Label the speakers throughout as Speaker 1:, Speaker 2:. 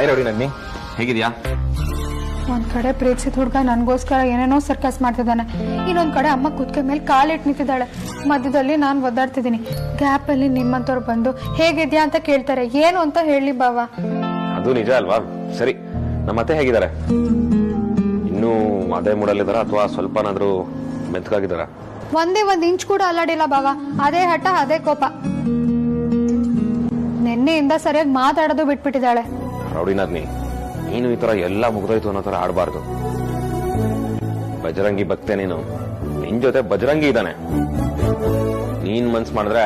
Speaker 1: Hi rowdy ನನ್ನಿ, ಹೇಗಿದ್ಯಾ?
Speaker 2: ಒಂದ್ ಕಡೆ ಪ್ರೀತಿಸಿದ ಹುಡುಗ ನನ್ಗೋಸ್ಕರ ಏನೇನೋ ಸರ್ಕಸ್ ಮಾಡ್ತಿದ್ದಾನೆ, ಇನ್ನೊಂದ್ ಕಡೆ ಅಮ್ಮ ಕುತ್ಕೆ ಮೇಲೆ ಕಾಲಿಟ್ಟು ನಿಂತಿದ್ದಾಳೆ. ಮಧ್ಯದಲ್ಲಿ ನಾನು ಒದ್ದಾಡ್ತಿದ್ದೀನಿ. ಗ್ಯಾಪ್ ಅಲ್ಲಿ ನಿಮ್ಮಂತವ್ರು ಬಂದು ಹೇಗಿದ್ಯಾ ಅಂತ ಕೇಳ್ತಾರೆ, ಏನು ಅಂತ ಹೇಳಿ ಬಾವ.
Speaker 1: ಅದು ನಿಜ ಅಲ್ವಾ? ಸರಿ, ನಮ್ಮ ಅತ್ತೆ ಹೇಗಿದ್ದಾರೆ? ಇನ್ನೂ ಅದೇ ಮೂಡಲ್ಲಿದಾರ ಅಥವಾ ಸ್ವಲ್ಪನಾದ್ರೂ ಮೆತ್ತಗಾಗಿದಾರ?
Speaker 2: ಒಂದ್ ಇಂಚ್ ಕೂಡ ಅಲ್ಲಾಡಿಲ್ಲ ಬಾವ. ಅದೇ ಹಠ, ಅದೇ ಕೋಪ. ನಿನ್ನೆಯಿಂದ ಸರಿಯಾಗಿ ಮಾತಾಡೋದು ಬಿಟ್ಬಿಟ್ಟಿದ್ದಾಳೆ.
Speaker 1: ರೌಡಿನಾದ್ನಿ, ನೀನು ಈ ತರ ಎಲ್ಲ ಮುಗ್ದೋಯ್ತು ಅನ್ನೋ ತರ ಆಡ್ಬಾರ್ದು. ಬಜರಂಗಿ ಭಕ್ತೆ ನೀನು, ನಿನ್ ಜೊತೆ ಬಜರಂಗಿ ಇದ್ದಾನೆ. ನೀನ್ ಮನ್ಸ್ ಮಾಡಿದ್ರೆ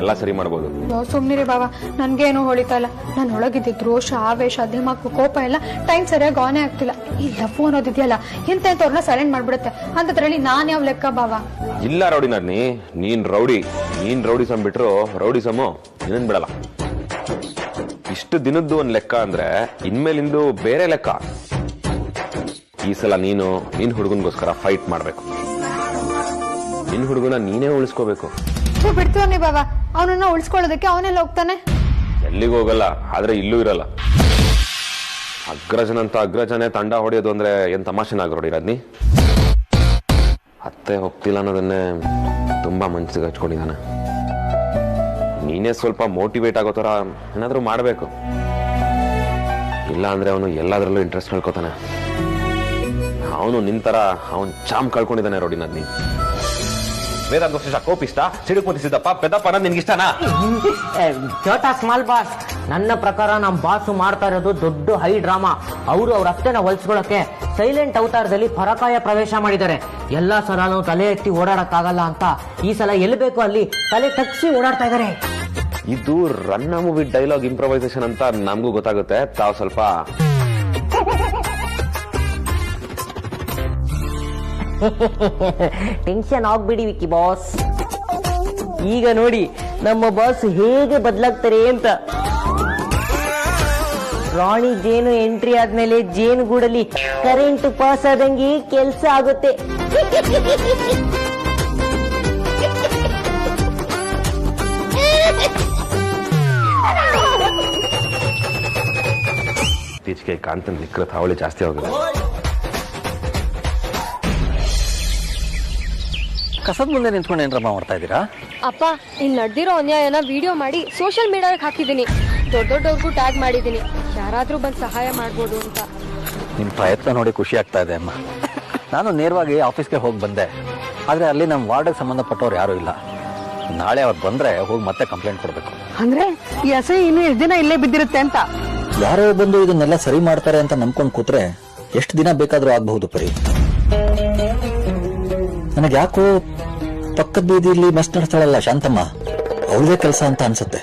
Speaker 1: ಎಲ್ಲ ಸರಿ ಮಾಡ್ಬೋದು.
Speaker 2: ಸುಮ್ನಿರಿ ಬಾವ, ನನ್ಗೇನು ಹೊಳಿತಾ ಇಲ್ಲ. ನಾನು ಒಳಗಿದ್ದಿದ್ ರೋಷ, ಆವೇಶ, ಧಿಮಾಕು, ಕೋಪ ಎಲ್ಲ ಟೈಮ್ ಸರಿಯಾಗಿ ಆನೇ ಆಗ್ತಿಲ್ಲ. ಈ ಲಫ್ ಅನ್ನೋದಿದೆಯಲ್ಲ, ಎಂತೆಂತವ್ರನ್ನ ಸೈಲೆಂಟ್ ಮಾಡ್ಬಿಡುತ್ತೆ. ಅಂತದ್ರಲ್ಲಿ ನಾನ್ ಯಾವ ಲೆಕ್ಕ ಬಾವ?
Speaker 1: ಇಲ್ಲ ರೌಡಿನಾದ್ನಿ, ನೀನ್ ರೌಡಿಸಮ್ ಬಿಟ್ರು ರೌಡಿಸಮು ನಿನ್ನನ್ ಬಿಡಲ್ಲ. ಇಷ್ಟು ದಿನದ್ದು ಒಂದ್ ಲೆಕ್ಕ ಅಂದ್ರೆ ಇನ್ಮೇಲಿಂದು ಬೇರೆ ಲೆಕ್ಕ. ಈ ಸಲ ನಿನ್ ಹುಡುಗನ್ಗೋಸ್ಕರ ಫೈಟ್ ಮಾಡ್ಬೇಕು. ನಿನ್ ಹುಡುಗನ ನೀನೇ ಉಳಿಸ್ಕೋಬೇಕು.
Speaker 2: ಬಿಡ್ತೀವನಿ ಬಾವ, ಅವನನ್ನ ಉಳಿಸ್ಕೊಳ್ಳೋದಕ್ಕೆ ಅವನೆಲ್ಲ ಹೋಗ್ತಾನೆ.
Speaker 1: ಎಲ್ಲಿಗೂ ಹೋಗಲ್ಲ, ಆದ್ರೆ ಇಲ್ಲೂ ಇರಲ್ಲ. ಅಗ್ರಜನಂತ ಅಗ್ರಜನೇ ತಂಡ ಹೊಡೆಯೋದು ಅಂದ್ರೆ ಏನ್ ತಮಾಷೆನಾಗ ರೌಡಿನಾದ್ನಿ. ಅತ್ತೆ ಹೋಗ್ತಿಲ್ಲ ಅನ್ನೋದನ್ನೇ ತುಂಬಾ ಮನ್ಸಿಗೆ ಹಚ್ಕೊಂಡಿದ್ದಾನೆ. ನೀನೇ ಸ್ವಲ್ಪ ಮೋಟಿವೇಟ್ ಆಗೋ ತರ ಏನಾದ್ರೂ ಮಾಡ್ಬೇಕು. ಇಲ್ಲ ಅಂದ್ರೆ ಅವನು ಎಲ್ಲಾದ್ರಲ್ಲೂ ಇಂಟ್ರೆಸ್ಟ್ ಕಳ್ಕೊತಾನೆ. ಅವನು ನಿಂತರ ಅವನ್ ಚಾಮ್ ಕಳ್ಕೊಂಡಿದ್ದಾನೆ ರೌಡಿನಾದ್ನಿ. ವೇದಾಂತ ಕೋಪಿಸ್ತ ಸಿಡುಪತಿ ಸಿದ್ದಪ್ಪ ಪೆದ್ದಪ್ಪ ಅನ್ನೋದು ನಿನ್ಗಿಷ್ಟನಾ?
Speaker 3: ಚೋಟಾ ಸ್ಮಾಲ್ ಬಾಸ್, ನನ್ನ ಪ್ರಕಾರ ನಮ್ ಬಾಸ್ ಮಾಡ್ತಾ ಇರೋದು ದೊಡ್ಡ ಹೈ ಡ್ರಾಮಾ. ಅವರು ಅವ್ರ ಅತ್ತೆನ ಹೊಲ್ಸ್ಕೊಳಕ್ಕೆ ಸೈಲೆಂಟ್ ಅವತಾರದಲ್ಲಿ ಪರಕಾಯ ಪ್ರವೇಶ ಮಾಡಿದ್ದಾರೆ. ಎಲ್ಲಾ ಸಲನೂ ತಲೆ ಎತ್ತಿ ಓಡಾಡಕ್ಕಾಗಲ್ಲ ಅಂತ ಈ ಸಲ ಎಲ್ಲಿ ಬೇಕು ಅಲ್ಲಿ ತಲೆ ತಗ್ಸಿ ಓಡಾಡ್ತಾ ಇದಾರೆ.
Speaker 1: ಇದು ರನ್ನ ಮೂವಿ ಡೈಲಾಗ್ ಇಂಪ್ರವೈಸೇಷನ್ ಅಂತ ನಮಗೂ ಗೊತ್ತಾಗುತ್ತೆ. ತಾವು ಸ್ವಲ್ಪ
Speaker 3: ಟೆನ್ಷನ್ ಆಗ್ಬಿಡಿ ವಿಕ್ಕಿ ಬಾಸ್. ಈಗ ನೋಡಿ ನಮ್ಮ ಬಾಸ್ ಹೇಗೆ ಬದಲಾಗ್ತಾರೆ ಅಂತ. ರಾಣಿ ಜೇನು ಎಂಟ್ರಿ ಆದ್ಮೇಲೆ ಜೇನುಗೂಡಲ್ಲಿ ಕರೆಂಟ್ ಪಾಸ್ ಆದಂಗೆ ಕೆಲ್ಸ ಆಗುತ್ತೆ.
Speaker 1: ಇತ್ತೀಚೆಗೆ ಕಾಂತನ್ ವಿಕ್ರತ್ ಹಾವಳಿ ಜಾಸ್ತಿ ಆಗಿದೆ.
Speaker 4: ಕಸದ ಮುಂದೆ ನಿಂತ್ಕೊಂಡು ಏನ್ರಮ್ಮ ಮಾಡ್ತಾ ಇದ್ದೀರಾ?
Speaker 5: ಅಪ್ಪ, ಇಲ್ಲಿ ನಡೆದಿರೋ ಅನ್ಯಾಯನ ವಿಡಿಯೋ ಮಾಡಿ ಸೋಷಿಯಲ್ ಮೀಡಿಯಾಗೆ ಹಾಕಿದ್ದೀನಿ. ದೊಡ್ಡವ್ರಿಗೂ ಟ್ಯಾಗ್ ಮಾಡಿದ್ದೀನಿ, ಯಾರಾದ್ರೂ ಬಂದು ಸಹಾಯ ಮಾಡ್ಬೋದು ಅಂತ.
Speaker 4: ನಿಮ್ಮ ಪ್ರಯತ್ನ ನೋಡಿ ಖುಷಿ ಆಗ್ತಾ ಇದೆ ಅಮ್ಮ. ನಾನು ನೇರವಾಗಿ ಆಫೀಸ್ಗೆ ಹೋಗಿ ಬಂದೆ, ಆದ್ರೆ ಅಲ್ಲಿ ನಮ್ಮ ವಾರ್ಡ್ಗೆ ಸಂಬಂಧಪಟ್ಟವ್ರು ಯಾರು ಇಲ್ಲ. ನಾಳೆ ಅವ್ರು ಬಂದ್ರೆ ಹೋಗಿ ಮತ್ತೆ ಕಂಪ್ಲೇಂಟ್ ಕೊಡ್ಬೇಕು.
Speaker 6: ಅಂದ್ರೆ ಈ ಹಸೆ ಇನ್ನು ಎಷ್ಟು ದಿನ ಇಲ್ಲೇ ಬಿದ್ದಿರುತ್ತೆ ಅಂತ?
Speaker 4: ಯಾರೋ ಬಂದು ಇದನ್ನೆಲ್ಲ ಸರಿ ಮಾಡ್ತಾರೆ ಅಂತ ನಂಬ್ಕೊಂಡು ಕೂತ್ರೆ ಎಷ್ಟು ದಿನ ಬೇಕಾದ್ರೂ ಆಗಬಹುದು ಪರಿ. ನನಗೆ ಯಾಕೋ ಪಕ್ಕದ ಬೀದಿಯಲ್ಲಿ ಮೆಸ್ ನಡೆಸ್ತಾಳಲ್ಲ ಶಾಂತಮ್ಮ, ಅವಳದೇ ಕೆಲಸ ಅಂತ ಅನ್ಸುತ್ತೆ.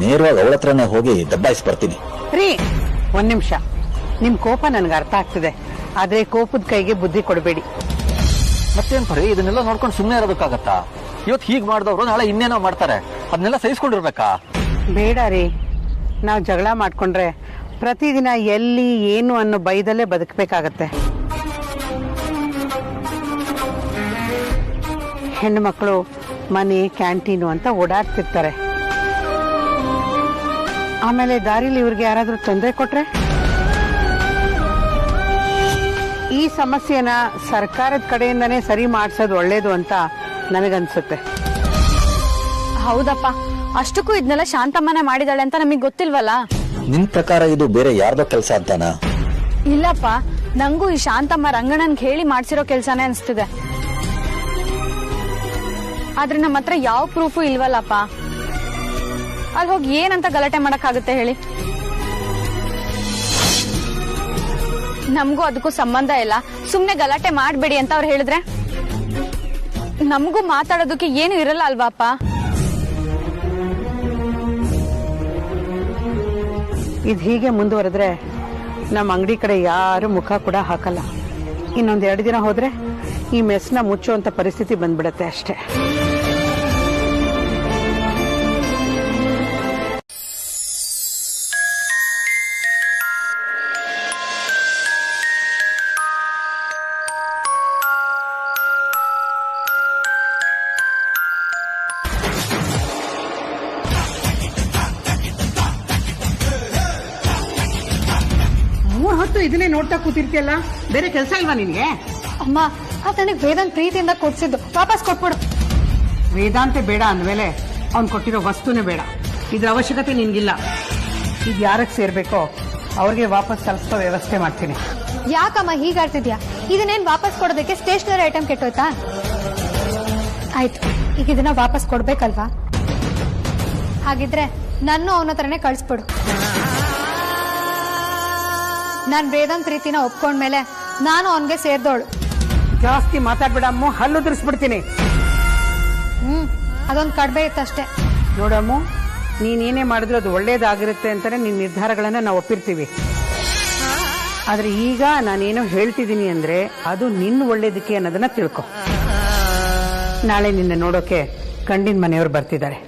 Speaker 4: ನೇರವಾಗಿ ಅವಳ ಹತ್ರನೇ ಹೋಗಿ ದಬ್ಬಾಯಿಸಿ ಬರ್ತೀನಿ.
Speaker 6: ರೀ, ಒಂದ್ ನಿಮಿಷ. ನಿಮ್ ಕೋಪ ನನ್ಗೆ ಅರ್ಥ ಆಗ್ತಿದೆ, ಆದ್ರೆ ಕೋಪದ ಕೈಗೆ ಬುದ್ಧಿ ಕೊಡಬೇಡಿ.
Speaker 4: ಮತ್ತೇನ್ ಪರಿ, ಇದನ್ನೆಲ್ಲ ನೋಡ್ಕೊಂಡು ಸುಮ್ಮನೆ ಇರೋದಕ್ಕಾಗತ್ತಾ? ಇವತ್ತು ಹೀಗ್ ಮಾಡಿದವ್ರು ನಾಳೆ ಇನ್ನೇನೋ ಮಾಡ್ತಾರೆ, ಅದನ್ನೆಲ್ಲ ಸಹಿಸ್ಕೊಂಡಿರ್ಬೇಕಾ?
Speaker 6: ಬೇಡ ರೀ, ನಾವ್ ಜಗಳ ಮಾಡ್ಕೊಂಡ್ರೆ ಪ್ರತಿದಿನ ಎಲ್ಲಿ ಏನು ಅನ್ನೋ ಬೈದಲ್ಲೇ ಬದುಕಬೇಕಾಗತ್ತೆ. ಹೆಣ್ಣು ಮಕ್ಕಳು ಮನೆ, ಕ್ಯಾಂಟೀನು ಅಂತ ಓಡಾಡ್ತಿರ್ತಾರೆ. ಆಮೇಲೆ ದಾರಿಲಿ ಇವ್ರಿಗೆ ಯಾರಾದ್ರೂ ತೊಂದರೆ ಕೊಟ್ರೆ ಈ ಸಮಸ್ಯೆನ ಸರ್ಕಾರದ ಕಡೆಯಿಂದನೇ ಸರಿ ಮಾಡ್ಸೋದು ಒಳ್ಳೇದು ಅಂತ ನನಗನ್ಸುತ್ತೆ.
Speaker 5: ಹೌದಪ್ಪ, ಅಷ್ಟಕ್ಕೂ ಇದನ್ನೆಲ್ಲ ಶಾಂತಮ್ಮನೆ ಮಾಡಿದಾಳೆ ಅಂತ ನಮಗ್ ಗೊತ್ತಿಲ್ವಲ್ಲ.
Speaker 4: ನಿನ್ ಪ್ರಕಾರ ಇದು ಬೇರೆ ಯಾರ್ದೋ ಕೆಲಸ ಅಂತಾನಾ?
Speaker 5: ಇಲ್ಲಪ್ಪ, ನಂಗೂ ಈ ಶಾಂತಮ್ಮ ರಂಗಣ್ಣನ್ಗೆ ಹೇಳಿ ಮಾಡ್ಸಿರೋ ಕೆಲ್ಸಾನೇ ಅನ್ಸ್ತಿದೆ. ಆದ್ರೆ ನಮ್ಮ ಹತ್ರ ಯಾವ ಪ್ರೂಫು ಇಲ್ವಲ್ಲಪ್ಪ. ಅಲ್ಲಿ ಹೋಗಿ ಏನಂತ ಗಲಾಟೆ ಮಾಡಕ್ಕಾಗುತ್ತೆ ಹೇಳಿ? ನಮಗೂ ಅದಕ್ಕೂ ಸಂಬಂಧ ಇಲ್ಲ, ಸುಮ್ನೆ ಗಲಾಟೆ ಮಾಡ್ಬೇಡಿ ಅಂತ ಅವ್ರು ಹೇಳಿದ್ರೆ ನಮಗೂ ಮಾತಾಡೋದಕ್ಕೆ ಏನು ಇರಲ್ಲ ಅಲ್ವಾಪ್ಪ?
Speaker 6: ಇದು ಹೀಗೆ ಮುಂದುವರೆದ್ರೆ ನಮ್ಮ ಅಂಗಡಿ ಕಡೆ ಯಾರು ಮುಖ ಕೂಡ ಹಾಕಲ್ಲ. ಇನ್ನೊಂದ್ 2 ದಿನ ಹೋದ್ರೆ ಈ ಮೆಸ್ನ ಮುಚ್ಚುವಂತ ಪರಿಸ್ಥಿತಿ ಬಂದ್ಬಿಡತ್ತೆ ಅಷ್ಟೇ. ಯಾವತ್ತೂ ಇದನ್ನೇ ನೋಡ್ತಾ ಕೂತಿರ್ತೀಯಲ್ಲ, ಬೇರೆ ಕೆಲಸ ಇಲ್ವಾ ನಿನ್ಗೆ?
Speaker 2: ಅಮ್ಮ ಅದು ನನಗೆ ವೇದಾಂತ್ ಪ್ರೀತಿಯಿಂದ ಕೊಡ್ಸಿದ್ದು, ವಾಪಸ್ ಕೊಟ್ಬಿಡು.
Speaker 6: ವೇದಾಂತೆ ಬೇಡ ಅಂದ್ಮೇಲೆ ಅವ್ನು ಕೊಟ್ಟಿರೋ ವಸ್ತುನೇ ಬೇಡ. ಇದ್ರ ಅವಶ್ಯಕತೆ ನಿನ್ಗಿಲ್ಲ. ಇದು ಯಾರಕ್ಕೆ ಸೇರ್ಬೇಕೋ ಅವ್ರಿಗೆ ವಾಪಸ್ ತಲುಪಿಸೋ ವ್ಯವಸ್ಥೆ ಮಾಡ್ತೀನಿ.
Speaker 2: ಯಾಕಮ್ಮ ಹೀಗಾಡ್ತಿದ್ಯಾ? ಇದನ್ನೇನ್ ವಾಪಸ್ ಕೊಡೋದಕ್ಕೆ ಸ್ಟೇಷನರಿ ಐಟಮ್ ಕೆಟ್ಟೋಯ್ತಾ? ಆಯ್ತು, ಈಗ ಇದನ್ನ ವಾಪಸ್ ಕೊಡ್ಬೇಕಲ್ವಾ? ಹಾಗಿದ್ರೆ ನನ್ನ ಅವನ ಹತ್ರನೇ ಕಳಿಸ್ಬಿಡು. ನಾನ್ ವೇದಾಂತ್ ಪ್ರೀತಿನ ಒಪ್ಕೊಂಡ್ಮೇಲೆ ನಾನು ಅವನ್ಗೆ ಸೇರ್ದೋಳು.
Speaker 6: ಜಾಸ್ತಿ ಮಾತಾಡ್ಬೇಡ ಅಮ್ಮ, ಹಲ್ಲು ಉದುರಿಸ್ಬಿಡ್ತೀನಿ.
Speaker 2: ಅದೊಂದು ಕಡಿಮೆ ಇತ್ತಷ್ಟೇ.
Speaker 6: ನೋಡಮ್ಮ, ನೀನೇನೇ ಮಾಡಿದ್ರು ಅದು ಒಳ್ಳೇದಾಗಿರುತ್ತೆ ಅಂತಾನೆ ನಿನ್ನ ನಿರ್ಧಾರಗಳನ್ನ ನಾವು ಒಪ್ಪಿರ್ತೀವಿ. ಆದ್ರೆ ಈಗ ನಾನೇನೋ ಹೇಳ್ತಿದ್ದೀನಿ ಅಂದ್ರೆ ಅದು ನಿನ್ನ ಒಳ್ಳೇದಕ್ಕೆ ಅನ್ನೋದನ್ನ ತಿಳ್ಕೊ. ನಾಳೆ ನಿನ್ನ ನೋಡೋಕೆ ಗಂಡಿನ ಮನೆಯವರು ಬರ್ತಿದ್ದಾರೆ.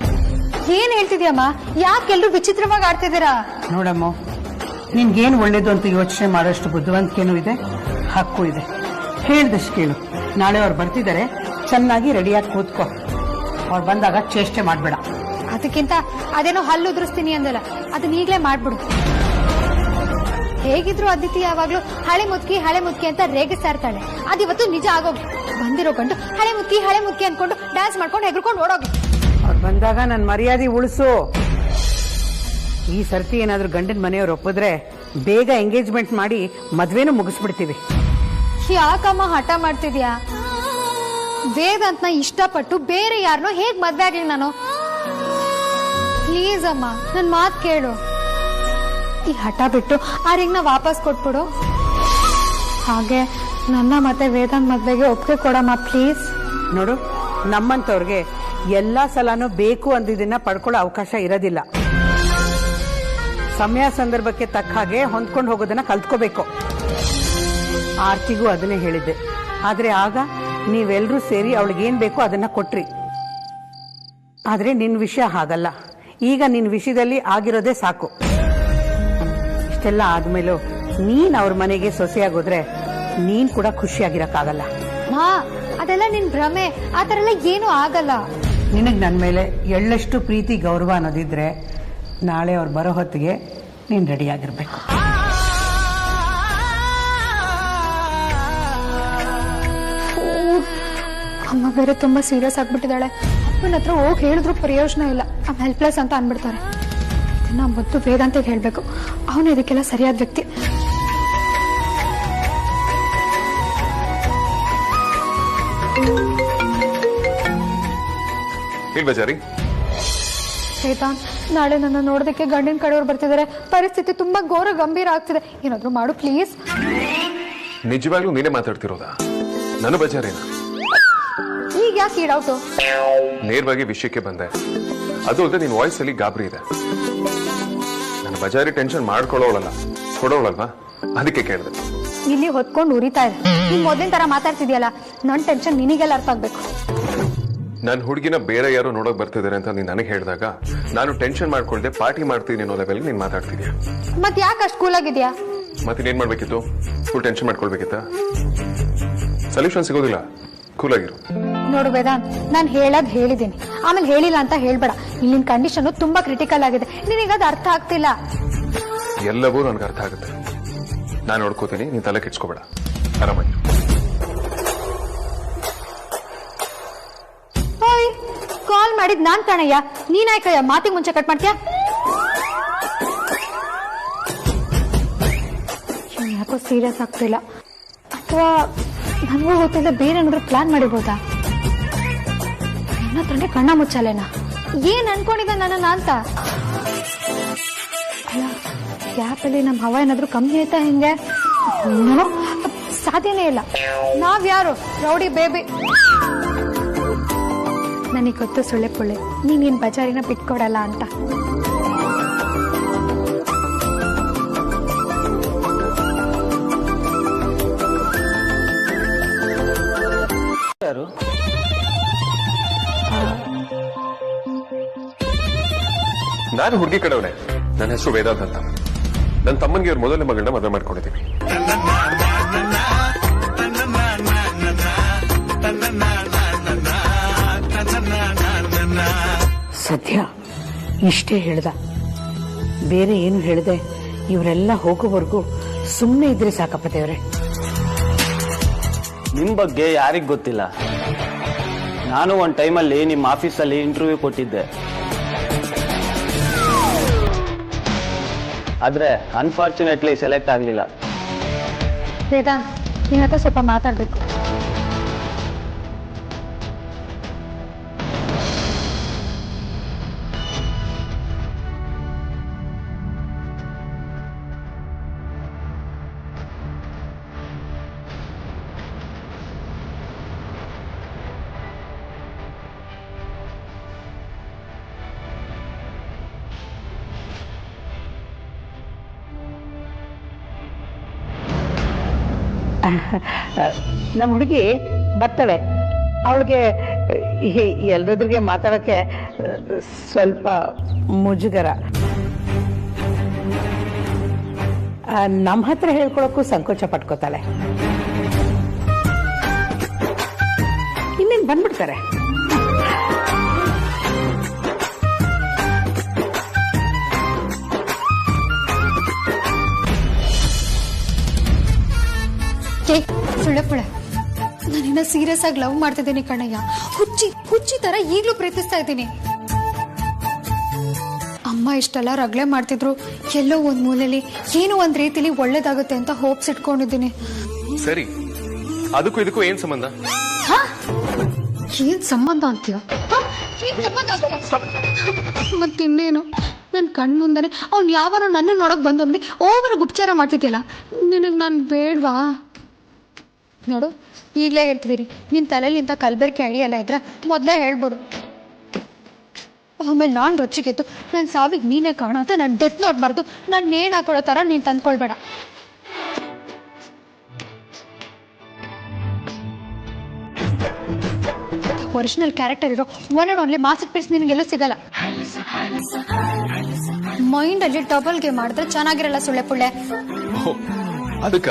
Speaker 2: ಏನ್ ಹೇಳ್ತಿದ್ಯಮ್ಮ? ಯಾಕೆಲ್ರು ವಿಚಿತ್ರವಾಗಿ ಆಡ್ತಿದ್ದೀರಾ?
Speaker 6: ನೋಡಮ್ಮ, ನಿನ್ಗೇನು ಒಳ್ಳೇದು ಅಂತ ಯೋಚನೆ ಮಾಡೋಷ್ಟು ಬುದ್ಧಿವಂತಿಕೆನೂ ಇದೆ, ಹಕ್ಕು ಇದೆ. ಹೇಳ್ದಷ್ಟು ಕೇಳು. ನಾಳೆ ಅವ್ರು ಬರ್ತಿದ್ದಾರೆ, ಚೆನ್ನಾಗಿ ರೆಡಿಯಾಗಿ ಕೂತ್ಕೋ. ಅವ್ರು ಬಂದಾಗ ಚೇಷ್ಟೆ ಮಾಡ್ಬೇಡ.
Speaker 2: ಅದಕ್ಕಿಂತ ಅದೇನೋ ಹಲ್ಲು ಉದುರಿಸ್ತೀನಿ ಅಂದಲ್ಲ, ಅದನ್ನ ಈಗ್ಲೇ ಮಾಡ್ಬಿಡು. ಹೇಗಿದ್ರು ಅದಿತಿ ಯಾವಾಗ್ಲೂ ಹಳೆ ಮುದ್ಕಿ ಅಂತ ರೇಗಿಸ್ತಾ ಇರ್ತಾಳೆ. ಅದಿವತ್ತು ನಿಜ ಆಗೋಗಿ ಬಂದಿರೋ ಗಂಡು ಹಳೆ ಮುದ್ಕಿ ಅನ್ಕೊಂಡು ಡ್ಯಾನ್ಸ್ ಮಾಡ್ಕೊಂಡು ಹೆಗರ್ಕೊಂಡು ಓಡೋಗಿ.
Speaker 6: ಅವ್ರು ಬಂದಾಗ ನನ್ನ ಮರ್ಯಾದೆ ಉಳಿಸು. ಈ ಸರ್ತಿ ಏನಾದ್ರೂ ಗಂಡನ ಮನೆಯವ್ರು ಒಪ್ಪಿದ್ರೆ ಬೇಗ ಎಂಗೇಜ್ಮೆಂಟ್ ಮಾಡಿ ಮದ್ವೆನೂ ಮುಗಿಸ್ಬಿಡ್ತೀವಿ.
Speaker 2: ಯಾಕಮ್ಮ ಹಠ ಮಾಡ್ತಿದ್ಯಾ? ವೇದಾಂತ್ನ ಇಷ್ಟಪಟ್ಟು ಬೇರೆ ಯಾರನ್ನೋ ಹೇಗ್ ಮದ್ವೆ ಆಗ್ಲಿ ನಾನು? ಪ್ಲೀಸ್ ಅಮ್ಮ, ನನ್ ಮಾತ್ ಕೇಳು. ಈ ಹಠ ಬಿಟ್ಟು ಆ ರಿಂಗ್ನ ವಾಪಸ್ ಕೊಟ್ಬಿಡು. ಹಾಗೆ ನನ್ನ ಮತ್ತೆ ವೇದಾಂತ್ ಮದ್ವೆಗೆ ಒಪ್ಪಿಗೆ ಕೊಡಮ್ಮ ಪ್ಲೀಸ್.
Speaker 6: ನೋಡು, ನಮ್ಮಂತವ್ರಿಗೆ ಎಲ್ಲಾ ಸಲನೂ ಬೇಕು ಅಂದಿದ್ದನ್ನ ಪಡ್ಕೊಳ್ಳೋ ಅವಕಾಶ ಇರೋದಿಲ್ಲ. ಸಮಯ ಸಂದರ್ಭಕ್ಕೆ ತಕ್ಕ ಹಾಗೆ ಹೊಂದ್ಕೊಂಡು ಹೋಗೋದನ್ನ ಕಲ್ತ್ಕೋಬೇಕು. ಆರ್ತಿಗೂ ಅದನ್ನೇ ಹೇಳಿದ್ದೆ. ಆದ್ರೆ ಆಗ ನೀವೆಲ್ಲರೂ ಸೇರಿ ಅವಳಿಗೇನ್ ಬೇಕೋ ಅದನ್ನ ಕೊಟ್ರಿ. ಆದ್ರೆ ನಿನ್ ವಿಷಯ ಹಾಗಲ್ಲ. ಈಗ ನಿನ್ ವಿಷಯದಲ್ಲಿ ಆಗಿರೋದೇ ಸಾಕು. ಇಷ್ಟೆಲ್ಲ ಆದ್ಮೇಲೂ ನೀನ್ ಅವ್ರ ಮನೆಗೆ ಸೊಸೆಯಾಗೋದ್ರೆ ನೀನ್ ಕೂಡ ಖುಷಿಯಾಗಿರಕ್ಕಾಗಲ್ಲ.
Speaker 2: ಮಾ, ಅದೆಲ್ಲ ನಿನ್ ಭ್ರಮೆ. ಆ ತರ ಎಲ್ಲ ಏನೂ ಆಗಲ್ಲ.
Speaker 6: ನಿನಗ್ ನನ್ ಮೇಲೆ ಎಳ್ಳಷ್ಟು ಪ್ರೀತಿ ಗೌರವ ಅನ್ನೋದಿದ್ರೆ ನಾಳೆ ಅವ್ರು ಬರೋ ಹೊತ್ತಿಗೆ ನೀನ್ ರೆಡಿಯಾಗಿರ್ಬೇಕು.
Speaker 2: ಅಮ್ಮ ಬೇರೆ ತುಂಬಾ ಸೀರಿಯಸ್ ಆಗ್ಬಿಟ್ಟಿದ್ದಾಳೆ. ಅಪ್ಪನ ಹತ್ರ ಹೋಗಿ ಹೇಳಿದ್ರು ಪ್ರಯೋಜನ ಇಲ್ಲ. ಅಮ್ಮ ಹೆಲ್ಪ್ಲೆಸ್ ಅಂತ ಅನ್ಬಿಡ್ತಾರೆ. ಇದನ್ನ ಮೊದಲು ವೇದಾಂತಿಗೆ ಹೇಳ್ಬೇಕು. ಅವನು ಇದಕ್ಕೆಲ್ಲ ಸರಿಯಾದ ವ್ಯಕ್ತಿ. ವೇದಾಂತ್, ನಾಳೆ ನನ್ನ ನೋಡೋದಕ್ಕೆ ಗಂಡಿನ ಕಡೆಯವ್ರು ಬರ್ತಿದ್ದಾರೆ. ಪರಿಸ್ಥಿತಿ ತುಂಬಾ ಘೋರ ಗಂಭೀರ ಆಗ್ತಿದೆ. ಏನಾದ್ರು ಮಾಡು ಪ್ಲೀಸ್.
Speaker 7: ನಿಜವಾಗ್ಲೂ ನೀನೇ ಮಾತಾಡ್ತಿರೋದಾ? ನನ್ನ ಬಜಾರೇನ?
Speaker 2: ಈಗ ಯಾಕೆ ಈಡೌಟು?
Speaker 7: ನೇರವಾಗಿ ವಿಷಯಕ್ಕೆ ಬಂದೆ. ಅದು ಅಲ್ಲದೆ ನಿನ್ ವಾಯ್ಸ್ ಅಲ್ಲಿ ಗಾಬರಿ ಇದೆ. ನನ್ನ ಬಜಾರಿ ಟೆನ್ಷನ್ ಮಾಡ್ಕೊಳ್ಳೋಳಲ್ಲ, ಕೊಡೋಳಲ್ವಾ? ಅದಕ್ಕೆ ಕೇಳಿದೆ.
Speaker 2: ಇಲ್ಲಿ ಹೊತ್ಕೊಂಡು ಉರಿತಾ ಇದೆ. ನೀನ್ ಮೊದಲಿನ ತರ ಮಾತಾಡ್ತಿದ್ಯಲ್ಲ, ನನ್ ಟೆನ್ಷನ್ ನಿನಗೆಲ್ಲ ಅರ್ಥ ಆಗ್ಬೇಕು.
Speaker 7: ನನ್ನ ಹುಡುಗಿನ ಬೇರೆ ಯಾರೋ ನೋಡಕ್ ಬರ್ತಿದ್ದಾರೆ ಅಂತ ನೀನ್ ನನಗೆ ಹೇಳಿದಾಗ ನಾನು ಟೆನ್ಷನ್ ಮಾಡ್ಕೊಳ್ದೆ ಪಾರ್ಟಿ ಮಾಡ್ತೀನಿ ಅನ್ನೋ ಲೆವೆಲ್ ನೀನ್ ಮಾತಾಡ್ತಿದ್ಯಾ.
Speaker 2: ಮತ್ ಯಾಕೆ ಅಷ್ಟು ಕೂಲ್ ಆಗಿದ್ಯಾ?
Speaker 7: ಮತ್ತಿನ್ನೇನ್ ಮಾಡ್ಬೇಕಿತ್ತು? ಫುಲ್ ಟೆನ್ಷನ್ ಮಾಡ್ಕೊಳ್ಬೇಕಿತ್ತ? ಸೊಲ್ಯೂಷನ್ ಸಿಗೋದಿಲ್ಲ, ಕೂಲ್ ಆಗಿರು.
Speaker 2: ನೋಡು ವೇದಾಂತ್, ನಾನ್ ಹೇಳದ್ ಹೇಳಿದ್ದೀನಿ, ಆಮೇಲೆ ಹೇಳಿಲ್ಲ ಅಂತ ಹೇಳ್ಬೇಡ. ಇಲ್ಲಿನ ಕಂಡೀಷನ್ ತುಂಬಾ ಕ್ರಿಟಿಕಲ್ ಆಗಿದೆ. ನಿನಗದು ಅರ್ಥ ಆಗ್ತಿಲ್ಲ.
Speaker 7: ಎಲ್ಲವೂ ನನ್ಗೆ ಅರ್ಥ ಆಗುತ್ತೆ. ನಾನು ನೋಡ್ಕೋತೀನಿ, ನೀನ್ ತಲೆ ಕೆಡ್ಸ್ಕೋಬೇಡ. ಆರಾಮಾಗಿ
Speaker 2: ಕಾಲ್ ಮಾಡಿದ್ ನಾನ್ ಕಣಯ್ಯ, ನೀನಾಯ್ಕಯ್ಯ ಮಾತಿಗೆ ಮುಂಚೆ ಕಟ್ ಮಾಡ್ತೀಯ? ಯಾಕೋ ಸೀರಿಯಸ್ ಆಗ್ತಿಲ್ಲ. ಅಥವಾ ನನಗೂ ಗೊತ್ತಿಲ್ಲ, ಬೇರೆ ಏನಾದ್ರು ಪ್ಲಾನ್ ಮಾಡಿರ್ಬೋದಾ? ನನ್ನ ಹತ್ರನೇ ಕಣ್ಣ ಮುಚ್ಚಾಲೇನಾ? ಏನ್ ಅನ್ಕೊಂಡಿದ್ದ ನನ್ನ ಅಂತ? ಅಲ್ಲ, ಗ್ಯಾಪಲ್ಲಿ ನಮ್ಮ ಹವಾ ಏನಾದ್ರು ಕಮ್ಮಿ ಆಯ್ತಾ? ಹೆಂಗೆ? ಸಾಧ್ಯನೇ ಇಲ್ಲ. ನಾವ್ಯಾರು ರೌಡಿ ಬೇಬಿ? ನನಗೆ ಗೊತ್ತು ಸುಳ್ಳೆ ಪುಳ್ಳೆ, ನೀನ್ ಬಜಾರಿನ ಬಿಟ್ಕೊಡಲ್ಲ ಅಂತ.
Speaker 7: ನಾನು ಹುಡುಗಿ ಕಡೆಯವನೇ. ನನ್ನ ಹೆಸರು ವೇದಾಂತ್ ಅಂತ. ನನ್ನ ತಮ್ಮನಿಗೆ ಇವ್ರ ಮೊದಲನೇ ಮಗಳನ್ನ ಮದುವೆ ಮಾಡ್ಕೊಂಡಿದ್ದೀವಿ.
Speaker 6: ಸದ್ಯ ಇಷ್ಟೇ ಹೇಳ್ದ, ಬೇರೆ ಏನು ಹೇಳ್ದೆ ಇವರೆಲ್ಲ ಹೋಗೋವರೆಗೂ ಸುಮ್ಮನೆ ಇದ್ರೆ ಸಾಕಪ್ಪ ದೇವ್ರೆ.
Speaker 8: ನಿಮ್ ಬಗ್ಗೆ ಯಾರಿಗ್ ಗೊತ್ತಿಲ್ಲ. ನಾನು ಒಂದ್ ಟೈಮಲ್ಲಿ ನಿಮ್ಮ ಆಫೀಸಲ್ಲಿ ಇಂಟರ್ವ್ಯೂ ಕೊಟ್ಟಿದ್ದೆ. ಆದ್ರೆ ಅನ್ಫಾರ್ಚುನೇಟ್ಲಿ ಸೆಲೆಕ್ಟ್ ಆಗ್ಲಿಲ್ಲ.
Speaker 2: ವೇದಾಂತ್, ನಿನ್ನ ಹತ್ರ ಸ್ವಲ್ಪ ಮಾತಾಡ್ಬೇಕು.
Speaker 6: ನಮ್ಮ ಹುಡುಗಿ ಬರ್ತಾಳೆ. ಅವಳಿಗೆ ಎಲ್ಲರೊದ್ರಿಗೆ ಮಾತಾಡೋಕ್ಕೆ ಸ್ವಲ್ಪ ಮುಜುಗರ. ನಮ್ಮ ಹತ್ರ ಹೇಳ್ಕೊಳಕ್ಕೂ ಸಂಕೋಚ ಪಟ್ಕೋತಾಳೆ. ಇನ್ನೇನು ಬಂದ್ಬಿಡ್ತಾರೆ.
Speaker 2: ಸುಳ್ಳೆಪುಳೆ, ನಾನಿನ್ನ ಸೀರಿಯಸ್ ಆಗಿ ಲವ್ ಮಾಡ್ತಿದ್ದೀನಿ ಕಣಯ್ಯ. ಹುಚ್ಚಿ ತರ ಈಗ್ಲೂ ಪ್ರೀತಿಸ್ತಾ ಇದ್ದೀನಿ. ಅಮ್ಮ ಇಷ್ಟೆಲ್ಲ ರಗಳೆ ಮಾಡ್ತಿದ್ರು, ಎಲ್ಲೋ ಒಂದ್ ಮೂಲೆಯಲ್ಲಿ ಏನೋ ಒಂದ್ ರೀತಿಲಿ ಒಳ್ಳೇದಾಗುತ್ತೆ ಅಂತ ಹೋಪ್ಸ್ ಇಟ್ಕೊಂಡಿದ್ದೀನಿ.
Speaker 7: ಸರಿ, ಅದಕ್ಕೂ ಇದಕ್ಕೂ ಏನ್ ಸಂಬಂಧ?
Speaker 2: ಏನ್ ಸಂಬಂಧ ಅಂತೀಯ? ಮತ್ತಿನ್ನೇನು, ನನ್ ಕಣ್ ಮುಂದನೆ ಅವ್ನು ಯಾವಾರ ನನ್ನ ನೋಡಕ್ ಬಂದೊಂದು ಓವರ್ ಉಪಚಾರ ಮಾಡ್ತಿದ್ಯಲ್ಲ, ನಿನಗ್ ನಾನ್ ಬೇಡ್ವಾ? ನೋಡು, ಈಗಲೇ ಹೇಳ್ತಿದ್ದೀರಿ, ನಿನ್ನ ತಲೆಯಲ್ಲಿ ಇಂಥ ಕಲಬೆರಕೆ ಅಡಿಯಲ್ಲ ಇದ್ರೆ ಮೊದಲೇ ಹೇಳ್ಬೋದು. ಆಮೇಲೆ ನಾನು ರೊಚ್ಚಿಗೆದ್ದು ನನ್ನ ಸಾವಿಗೆ ನೀನೇ ಕಾಣ ಅಂತ ನಾನು ಡೆತ್ ನೋಡ್ಬಾರ್ದು. ನಾನು ನೇಣು ಹಾಕೊಳ್ಳೋ ಥರ ನೀನು ತಂದ್ಕೊಳ್ಬೇಡ. ಒರಿಜಿನಲ್ ಕ್ಯಾರೆಕ್ಟರ್ ಇರೋ one and only masterpiece ನಿನಗೆಲ್ಲೂ ಸಿಗಲ್ಲ. ಮೈಂಡಲ್ಲಿ ಡಬಲ್ ಗೇಮ್ ಮಾಡಿದ್ರೆ ಚೆನ್ನಾಗಿರಲ್ಲ ಸುಳ್ಳೆ ಪುಳ್ಳೆ.
Speaker 7: ಅದಕ್ಕ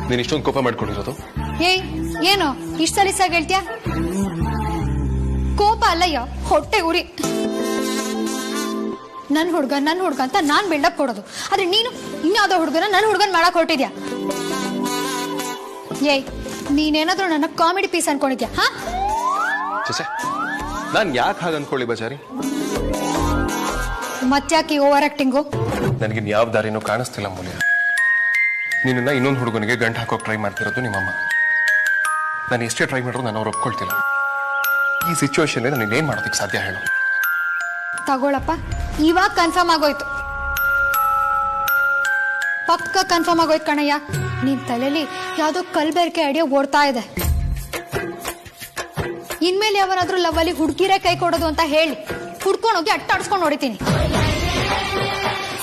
Speaker 7: ನೀನ್ ಇಷ್ಟೊಂದು ಕೋಪ ಮಾಡ್ಕೊಂಡಿರೋದು?
Speaker 2: ಏನು ಇಷ್ಟ ಸಲೀಸಾಗಿ ಹೇಳ್ತೀಯ? ಕೋಪ ಅಲ್ಲಯ್ಯ, ಹೊಟ್ಟೆ ಉರಿ. ನನ್ ಹುಡ್ಗ ಅಂತ ನಾನ್ ಬಿಲ್ಡಪ್ ಕೊಡೋದು, ಆದ್ರೆ ನೀನು ಇನ್ಯಾವುದೋ ಹುಡ್ಗನ ನನ್ನ ಹುಡ್ಗನ್ ಮಾಡಕ್ ಹೊರಟಿದ್ಯಾ? ನೀನೇನಾದ್ರೂ ನನ್ನ ಕಾಮಿಡಿ ಪೀಸ್ ಅನ್ಕೊಂಡಿದ್ಯಾ? ಹಾ,
Speaker 7: ನಾನ್ ಯಾಕೆ ಹಾಗೆ ಅನ್ಕೊಳ್ಳಿ ಬಜಾರಿ?
Speaker 2: ಮತ್ತ್ಯಾಕೆ ಓವರ್ ಆಕ್ಟಿಂಗು?
Speaker 7: ನನಗಿನ್ ಯಾವ ದಾರಿನೂ ಕಾಣಿಸ್ತಿಲ್ಲ ಮೂಲ್ಯ. ನಿನ್ನ ಇನ್ನೊಂದು ಹುಡುಗನಿಗೆ ಗಂಟು ಹಾಕೋಕ್ ಟ್ರೈ ಮಾಡ್ತಿರೋದು ನಿಮ್ಮಮ್ಮ. ನಾನು ಎಷ್ಟೇ ಟ್ರೈ ಮಾಡಿದ್ರು ನಾನು ಅವ್ರು ಒಪ್ಕೊಳ್ತಿಲ್ಲ. ಈ ಸಿಚುವೇಶನ್ ನಾನು ಏನ್ ಮಾಡೋದಕ್ಕೆ ಸಾಧ್ಯ ಹೇಳು?
Speaker 2: ತಗೊಳಪ್ಪ, ಇವಾಗ ಕನ್ಫರ್ಮ್ ಆಗೋಯ್ತು. ಪಕ್ಕ ಕನ್ಫರ್ಮ್ ಆಗೋಯ್ತು ಕಣಯ್ಯ. ನಿನ್ ತಲೆಯಲ್ಲಿ ಯಾವ್ದೋ ಕಲ್ಬೆರಕೆ ಐಡಿಯಾ ಓಡ್ತಾ ಇದೆ. ಇನ್ಮೇಲೆ ಯಾವನಾದ್ರೂ ಲವ್ವಲ್ಲಿ ಹುಡುಗಿರೇ ಕೈ ಕೊಡೋದು ಅಂತ ಹೇಳಿ ಹುಡ್ಕೊಂಡೋಗಿ ಅಟ್ಟಾಡ್ಸ್ಕೊಂಡು ಹೊಡಿತೀನಿ.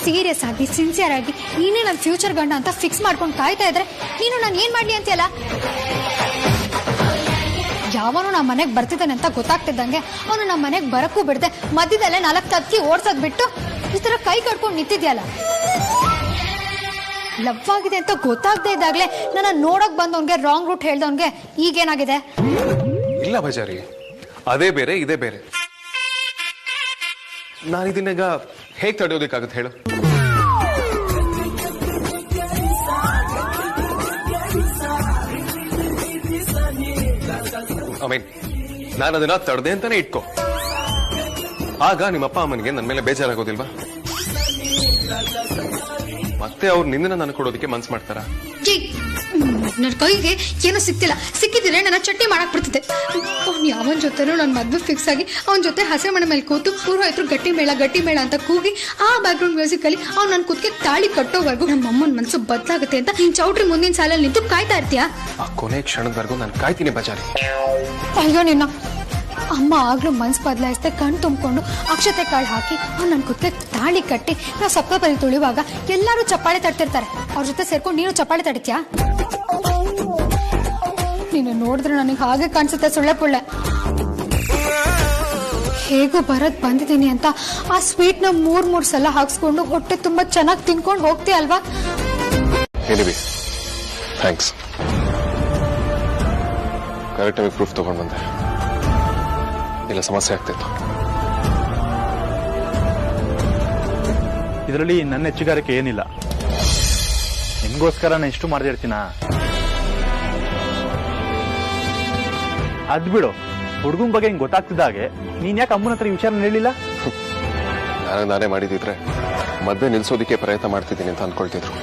Speaker 2: ಸೀರಿಯಸ್ ಆಗಿ ಸಿನ್ಸಿಯರ್ ಆಗಿ ನೀನೇ ನನ್ನ ಫ್ಯೂಚರ್ ಗಂಡ ಅಂತ ಫಿಕ್ಸ್ ಮಾಡ್ಕೊಂಡು ಕಾಯ್ತಾ ಇದ್ರೆ ನೀನು ನಾನು ಏನ್ ಮಾಡ್ಲಿ ಅಂತೀಯಲ್ಲ? ಯಾವನು ನಮ್ಮ ಮನೆಗೆ ಬರ್ತಿದ್ದಾನೆ ಅಂತ ಗೊತ್ತಾಗ್ತಿದ್ದಂಗೆ ಅವನು ನಮ್ಮ ಮನೆಗೆ ಬರಕ್ಕೂ ಬಿಡದೆ ಮಧ್ಯದಲ್ಲೇ 4 ತತ್ತಿ ಓಡ್ಸೋದ್ ಬಿಟ್ಟು ಈ ತರ ಕೈ ಕಟ್ಕೊಂಡು ನಿಂತಿದ್ಯಲ್ಲ. ಲವ್ ಆಗಿದೆ ಅಂತ ಗೊತ್ತಾಗದೆ ಇದ್ದಾಗ್ಲೇ ನನ್ನ ನೋಡಕ್ ಬಂದವನ್ಗೆ ರಾಂಗ್ ರೂಟ್ ಹೇಳ್ದವನ್ಗೆ ಈಗೇನಾಗಿದೆ?
Speaker 7: ಇಲ್ಲ ಬಜಾರಿ, ಅದೇ ಬೇರೆ ಇದೇ ಬೇರೆ. ನಾನು ಇದನ್ನೀಗ ಹೇಗೆ ತಡೆಯೋದಕ್ಕಾಗುತ್ತೆ ಹೇಳು? ನಾನು ಅದನ್ನ ತಡೆದೆ ಅಂತಾನೆ ಇಟ್ಕೋ. ಆಗ ನಿಮ್ಮಪ್ಪ ಅಮ್ಮನಿಗೆ ನನ್ನ ಮೇಲೆ ಬೇಜಾರಾಗೋದಿಲ್ವಾ? ಮತ್ತೆ ಅವ್ರು ನಿನ್ನ ನಾನು ಕೊಡೋದಕ್ಕೆ ಮನ್ಸು ಮಾಡ್ತಾರ?
Speaker 2: ನನ್ನ ಕೈಗೆ ಏನೋ ಸಿಕ್ಕಿದ್ರೆ ನನ್ನ ಚಟ್ನಿ ಮಾಡಕ್ ಬರ್ತಿದ್ದೆ. ಅವ್ನು ಯಾವನ್ ಜೊತೆನೂ ನನ್ನ ಮದ್ವೆ ಫಿಕ್ಸ್ ಆಗಿ ಅವನ ಜೊತೆ ಹಸೆ ಮನೆ ಮೇಲೆ ಕೂತು ಪೂರ್ವಾಯ್ತರು ಗಟ್ಟಿ ಮೇಳ ಅಂತ ಕೂಗಿ ಆ ಬ್ಯಾಕ್ ಗ್ರೌಂಡ್ ಮ್ಯೂಸಿಕ್ ಅಲ್ಲಿ ಅವ್ನು ನನ್ನ ಕೂತ್ಗೆ ತಾಳಿ ಕಟ್ಟೋವರೆಗೂ ನಮ್ಮ ಅಮ್ಮನ ಮನಸ್ಸು ಬದಲಾಗುತ್ತೆ ಅಂತ ನೀನ್ ಚೌಟ್ರಿ ಮುಂದಿನ ಸಾಲಲ್ಲಿ ನಿಂತು ಕಾಯ್ತಾ ಇರ್ತೀಯಾ?
Speaker 7: ಆ ಕೊನೆ ಕ್ಷಣದವರೆಗೂ ನಾನು ಕಾಯ್ತೀನಿ ಬಜಾರಿ.
Speaker 2: ಅಯ್ಯೋ ನಿನ್ನ ಅಮ್ಮ ಆಗ್ಲೂ ಮನ್ಸು ಬದಲಾಯಿಸ್ದೆ ಕಣ್ ತುಂಬಿಕೊಂಡು ಅಕ್ಷತೆ ಕಾಳು ಹಾಕಿ ಅವ್ನು ನನ್ನ ಕುತ್ತೆ ತಾಳಿ ಕಟ್ಟಿ ನಾವು ಸಪ್ತಪದಿ ತುಳಿಯುವಾಗ ಎಲ್ಲರೂ ಚಪ್ಪಾಳೆ ತಡ್ತಿರ್ತಾರೆ. ಅವ್ರ ಜೊತೆ ಸೇರ್ಕೊಂಡು ನೀನು ಚಪ್ಪಾಳೆ ತಡಿತ್ಯಾ? ನೀನು ನೋಡಿದ್ರೆ ನನಗೆ ಹಾಗೆ ಕಾಣಿಸುತ್ತೆ ಸುಳ್ಳೆ ಪುಳ್ಳೆ. ಹೇಗೋ ಬರದ್ ಬಂದಿದ್ದೀನಿ ಅಂತ ಆ ಸ್ವೀಟ್ನ 3 ಸಲ ಹಾಕ್ಸ್ಕೊಂಡು ಹೊಟ್ಟೆ ತುಂಬಾ ಚೆನ್ನಾಗಿ ತಿನ್ಕೊಂಡು ಹೋಗ್ತೀಯ ಅಲ್ವಾ?
Speaker 7: ಥ್ಯಾಂಕ್ಸ್. ಕರೆಕ್ಟ್ ಆಗಿ ಪ್ರೂಫ್ ತಗೊಂಡ್ ಬಂದೆ. ಇಲ್ಲ ಸಮಸ್ಯೆ ಆಗ್ತಿತ್ತು.
Speaker 9: ಇದರಲ್ಲಿ ನನ್ನ ಹೆಚ್ಚುಗಾರಿಕೆ ಏನಿಲ್ಲ. ನಿನ್ಗೋಸ್ಕರ ನಾನು ಎಷ್ಟು ಮಾಡ್ದಿರ್ತೀನ. ಅದ್ ಬಿಡು, ಹುಡುಗನ ಬಗ್ಗೆ ಹಿಂಗೆ ಗೊತ್ತಾಗ್ತಿದ್ದಾಗೆ ನೀನ್ ಯಾಕೆ ಅಮ್ಮನ ಹತ್ರ ಈ ವಿಚಾರ ಹೇಳಿಲ್ಲ?
Speaker 7: ನಾನೇ ಮಾಡಿದಿದ್ರೆ ಮದ್ವೆ ನಿಲ್ಸೋದಿಕ್ಕೆ ಪ್ರಯತ್ನ ಮಾಡ್ತಿದ್ದೀನಿ ಅಂತ ಅನ್ಕೊಳ್ತಿದ್ರು.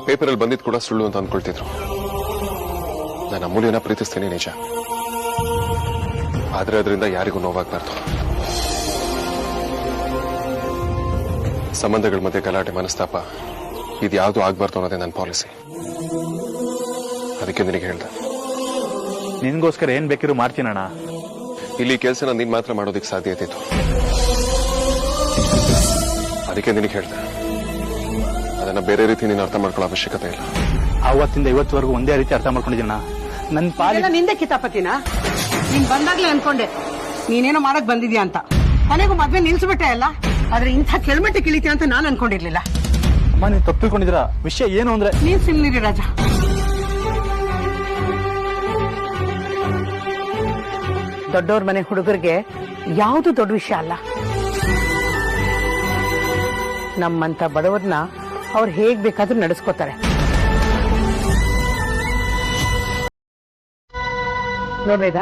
Speaker 7: ಪೇಪರಲ್ಲಿ ಬಂದಿದ್ ಕೂಡ ಸುಳ್ಳು ಅಂತ ಅನ್ಕೊಳ್ತಿದ್ರು. ನಾನು ಅಮೂಲ್ಯನ ಪ್ರೀತಿಸ್ತೀನಿ ನಿಜ, ಆದ್ರೆ ಅದರಿಂದ ಯಾರಿಗೂ ನೋವಾಗಬಾರ್ದು. ಸಂಬಂಧಗಳ ಮಧ್ಯೆ ಗಲಾಟೆ, ಮನಸ್ತಾಪ ಇದ್ಯಾವುದು ಆಗ್ಬಾರ್ದು ಅನ್ನೋದೇ ನನ್ನ ಪಾಲಿಸಿ. ಅದಕ್ಕೆ ನಿನಗೆ ಹೇಳ್ದೆ,
Speaker 9: ನಿನ್ಗೋಸ್ಕರ ಏನ್ ಬೇಕಿರೋ ಮಾಡ್ತೀನಣ್ಣ.
Speaker 7: ಇಲ್ಲಿ ಕೆಲಸನ ನೀನ್ ಮಾತ್ರ ಮಾಡೋದಕ್ಕೆ ಸಾಧ್ಯತೆ ಇತ್ತು. ಅದಕ್ಕೆ ನಿನಗೆ ಹೇಳ್ದೆ, ಅದನ್ನ ಬೇರೆ ರೀತಿ ನೀನು ಅರ್ಥ ಮಾಡ್ಕೊಳ್ಳೋ ಅವಶ್ಯಕತೆ ಇಲ್ಲ.
Speaker 9: ಅವತ್ತಿಂದ ಇವತ್ತುವರೆಗೂ ಒಂದೇ ರೀತಿ ಅರ್ಥ ಮಾಡ್ಕೊಂಡಿದ್ದೀನ. ನನ್ನ ಪಾಲಿಗೆ
Speaker 6: ನಿಂದೆ ಕಿತಾಪತಿನ ನೀನ್ ಬಂದಾಗ್ಲೇ ಅನ್ಕೊಂಡೆ ನೀನೇನೋ ಮಾಡಕ್ ಬಂದಿದ್ಯಾ ಅಂತ. ಕೊನೆಗೂ ಮದ್ವೆ ನಿಲ್ಸ್ಬಿಟ್ಟೆ ಅಲ್ಲ, ಆದ್ರೆ ಇಂಥ ಕೆಳಮಟ್ಟಕ್ಕೆ ಇಳಿತೀಯ ಅಂತ ನಾನು ಅನ್ಕೊಂಡಿರ್ಲಿಲ್ಲ.
Speaker 9: ಅಮ್ಮ, ನೀನ್ ತಪ್ಪು ತಿಳ್ಕೊಂಡಿದ್ರ. ವಿಷಯ ಏನು ಅಂದ್ರೆ,
Speaker 6: ನೀನ್ ಸುಮ್ನಿರಿ ರಾಜ. ದೊಡ್ಡವ್ರ ಮನೆ ಹುಡುಗರಿಗೆ ಯಾವುದು ದೊಡ್ಡ ವಿಷಯ ಅಲ್ಲ. ನಮ್ಮಂತ ಬಡವ್ರನ್ನ ಅವ್ರು ಹೇಗ್ ಬೇಕಾದ್ರೂ ನಡೆಸ್ಕೋತಾರೆ. ನೋಡ್ಬೇದ,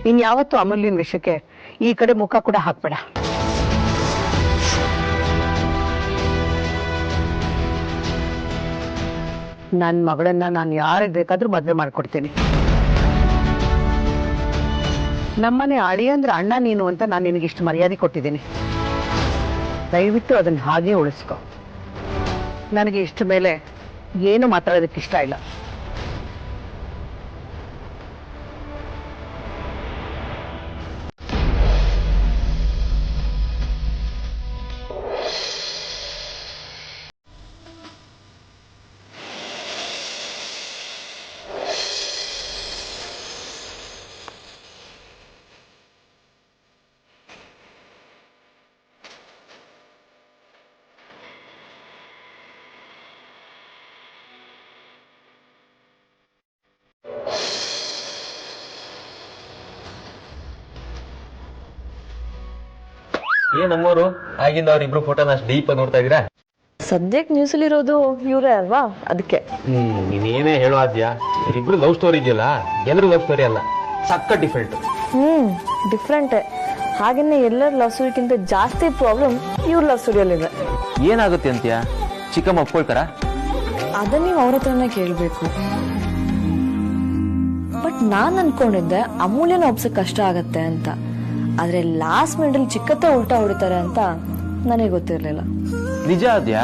Speaker 6: ಇನ್ ಯಾವತ್ತೂ ಅಮೂಲ್ಯನ ವಿಷಯಕ್ಕೆ ಈ ಕಡೆ ಮುಖ ಕೂಡ ಹಾಕ್ಬೇಡ. ನನ್ ಮಗಳನ್ನ ನಾನು ಯಾರಿಗೆ ಬೇಕಾದ್ರೂ ಮದ್ವೆ ಮಾಡ್ಕೊಡ್ತೀನಿ. ನಮ್ಮನೆ ಅಳಿಯ ಅಂದ್ರೆ ಅಣ್ಣ ನೀನು ಅಂತ ನಾನು ನಿನಗಿಷ್ಟು ಮರ್ಯಾದೆ ಕೊಟ್ಟಿದ್ದೀನಿ. ದಯವಿಟ್ಟು ಅದನ್ನ ಹಾಗೆ ಉಳಿಸ್ಕೊ. ನನಗೆ ಇಷ್ಟ ಮೇಲೆ ಏನು ಮಾತಾಡೋದಕ್ಕೆ ಇಷ್ಟ ಇಲ್ಲ.
Speaker 1: ನಮ್ಮವರು ಆಗಿಂದ ಅವ್ರಿಬ್ರು ಫೋಟೋನ ಅಷ್ಟು ಡೀಪ್ ಆಗಿ ನೋಡ್ತಾ ಇದೀರಾ?
Speaker 5: ಸದ್ಯಕ್ಕೆ ನ್ಯೂಸಲ್ಲಿರೋದು ಇವರೇ ಅಲ್ವಾ, ಅದಕ್ಕೆ.
Speaker 1: ನೀನೇನೇ ಹೇಳೋ ಆದ್ಯಾ, ಇಬ್ರು ಲವ್ ಸ್ಟೋರಿ ಇದೆಯಲ್ಲ, ಎಲ್ಲರೂ ಲವ್ ಸ್ಟೋರಿ ಅಲ್ಲ, ಸಕ್ಕ ಡಿಫ್ರೆಂಟ್.
Speaker 5: ಡಿಫ್ರೆಂಟೇ. ಹಾಗೇನೆ ಎಲ್ಲರ ಲವ್ ಸ್ಟೋರಿಗಿಂತ ಜಾಸ್ತಿ ಪ್ರಾಬ್ಲಮ್ ಇವ್ರ ಲವ್ ಸ್ಟೋರಿಯಲ್ಲಿದೆ.
Speaker 1: ಏನಾಗುತ್ತೆ ಅಂತ್ಯ? ಚಿಕ್ಕಮ್ಮ ಒಪ್ಕೊಳ್ತಾರ?
Speaker 5: ಅದನ್ನ ನೀವು ಅವ್ರ ಹತ್ರನೇ ಕೇಳ್ಬೇಕು. ಬಟ್ ನಾನ್ ಅನ್ಕೊಂಡಿದ್ದೆ ಅಮೂಲ್ಯನ ಒಪ್ಸಕ್ ಕಷ್ಟ ಆಗತ್ತೆ ಅಂತ. ಆದ್ರೆ ಲಾಸ್ಟ್ ಮಿನಿಟ್ ಚಿಕ್ಕತ್ತ ಉಲ್ಟಾ ಹೊಡಿತಾರೆ ಅಂತ ನನಗೆ ಗೊತ್ತಿರ್ಲಿಲ್ಲ.
Speaker 1: ನಿಜ ಆದ್ಯಾ,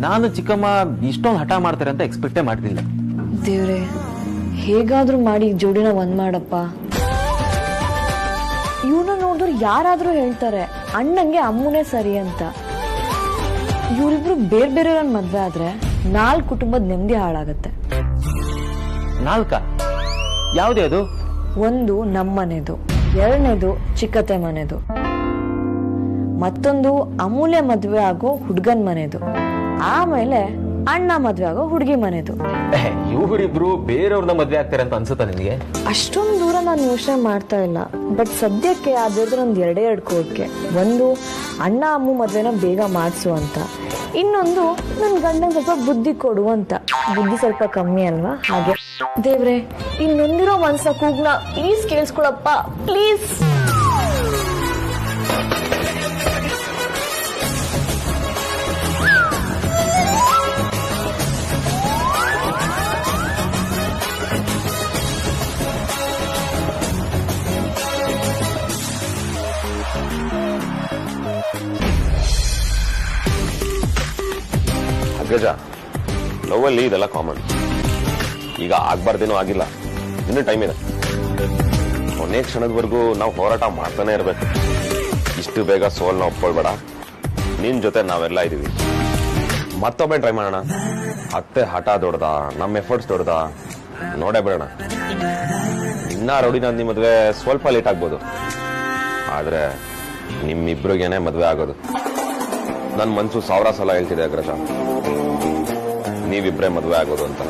Speaker 1: ನಾನು ಚಿಕ್ಕಮ್ಮ ಇಷ್ಟೊಂದು ಹಠ ಮಾಡ್ತಾರೆ ಅಂತ ಎಕ್ಸ್ಪೆಕ್ಟೇ ಮಾಡ್ತಿಲ್ಲ.
Speaker 5: ದೇವ್ರೆ, ಹೇಗಾದ್ರೂ ಮಾಡಿ ಜೋಡಿನ ಒಂದ್ ಮಾಡಪ್ಪ. ಇವ್ನ ನೋಡಿದ್ರು ಯಾರಾದ್ರೂ ಹೇಳ್ತಾರೆ ಅಣ್ಣಂಗೆ ಅಮ್ಮನೇ ಸರಿ ಅಂತ. ಇವರಿಬ್ರು ಬೇರೆ ಬೇರೆ ಮದ್ವೆ ಆದ್ರೆ 4 ಕುಟುಂಬದ ನೆಮ್ಮದಿ ಹಾಳಾಗತ್ತೆ.
Speaker 1: 4? ಯಾವ್ದೇ ಅದು?
Speaker 5: ಒಂದು ನಮ್ಮನೆದು, 2ನೇದು ಚಿಕ್ಕತೆ ಮನೆದು, ಮತ್ತೊಂದು ಅಮೂಲ್ಯ ಮದ್ವೆ ಆಗೋ ಹುಡ್ಗನ್ ಮನೆದು, ಆಮೇಲೆ ಅಣ್ಣ ಮದ್ವೆ ಆಗೋ ಹುಡುಗಿ ಮನೆದು.
Speaker 1: ಇವರಿಬ್ರು ಬೇರೆಯವ್ರನ್ನ ಮದ್ವೆ ಆಗ್ತಾರೆ ಅಂತ ಅನ್ಸುತ್ತಾ ನಿನ್ಗೆ?
Speaker 5: ಅಷ್ಟೊಂದು ದೂರ ನಾನು ಯೋಚನೆ ಮಾಡ್ತಾ ಇಲ್ಲ. ಬಟ್ ಸದ್ಯಕ್ಕೆ ಅದ್ರ ಒಂದು 2 ಕೋರಿಕೆ. ಒಂದು, ಅಣ್ಣ ಅಮ್ಮ ಮದ್ವೆನ ಬೇಗ ಮಾಡಿಸು ಅಂತ. ಇನ್ನೊಂದು, ನನ್ ಗಂಡನ್ ಸ್ವಲ್ಪ ಬುದ್ಧಿ ಕೊಡು ಅಂತ. ಬುದ್ಧಿ ಸ್ವಲ್ಪ ಕಮ್ಮಿ ಅಲ್ವಾ, ಹಾಗೆ. ದೇವ್ರೆ, ಇನ್ನೊಂದಿರೋ ಮನ್ಸ ಕೂಗ್ನ ಪ್ಲೀಸ್ ಕೇಳಿಸ್ಕೊಳಪ್ಪ, ಪ್ಲೀಸ್.
Speaker 1: ಅಗ್ರಜ, ಲವ್ ಅಲ್ಲಿ ಇದೆಲ್ಲ ಕಾಮನ್. ಈಗ ಆಗ್ಬಾರ್ದೇನೋ ಆಗಿಲ್ಲ, ಇನ್ನೂ ಟೈಮ್ ಇದೆ. ಕೊನೆ ಕ್ಷಣದವರೆಗೂ ನಾವು ಹೋರಾಟ ಮಾಡ್ತಾನೆ ಇರ್ಬೇಕು. ಇಷ್ಟು ಬೇಗ ಸೋಲ್ನ ಒಪ್ಕೊಳ್ಬೇಡ. ನಿನ್ ಜೊತೆ ನಾವೆಲ್ಲ ಇದೀವಿ. ಮತ್ತೊಮ್ಮೆ ಟ್ರೈ ಮಾಡೋಣ. ಅತ್ತೆ ಹಠ ದೊಡ್ಡದ, ನಮ್ಮ ಎಫರ್ಟ್ಸ್ ದೊಡ್ಡದ, ನೋಡೇ ಬಿಡೋಣ. ಇನ್ನ ರೌಡಿನ ಮದ್ವೆ ಸ್ವಲ್ಪ ಲೇಟ್ ಆಗ್ಬೋದು, ಆದ್ರೆ ನಿಮ್ಮಿಬ್ರಿಗೇನೆ ಮದ್ವೆ ಆಗೋದು. ನನ್ ಮನ್ಸು 1000 ಸಲ ಹೇಳ್ತಿದೆ ಅಗ್ರಜ, ನೀವಿಬ್ರೇ ಮದ್ವೆ ಆಗೋದು ಅಂತ.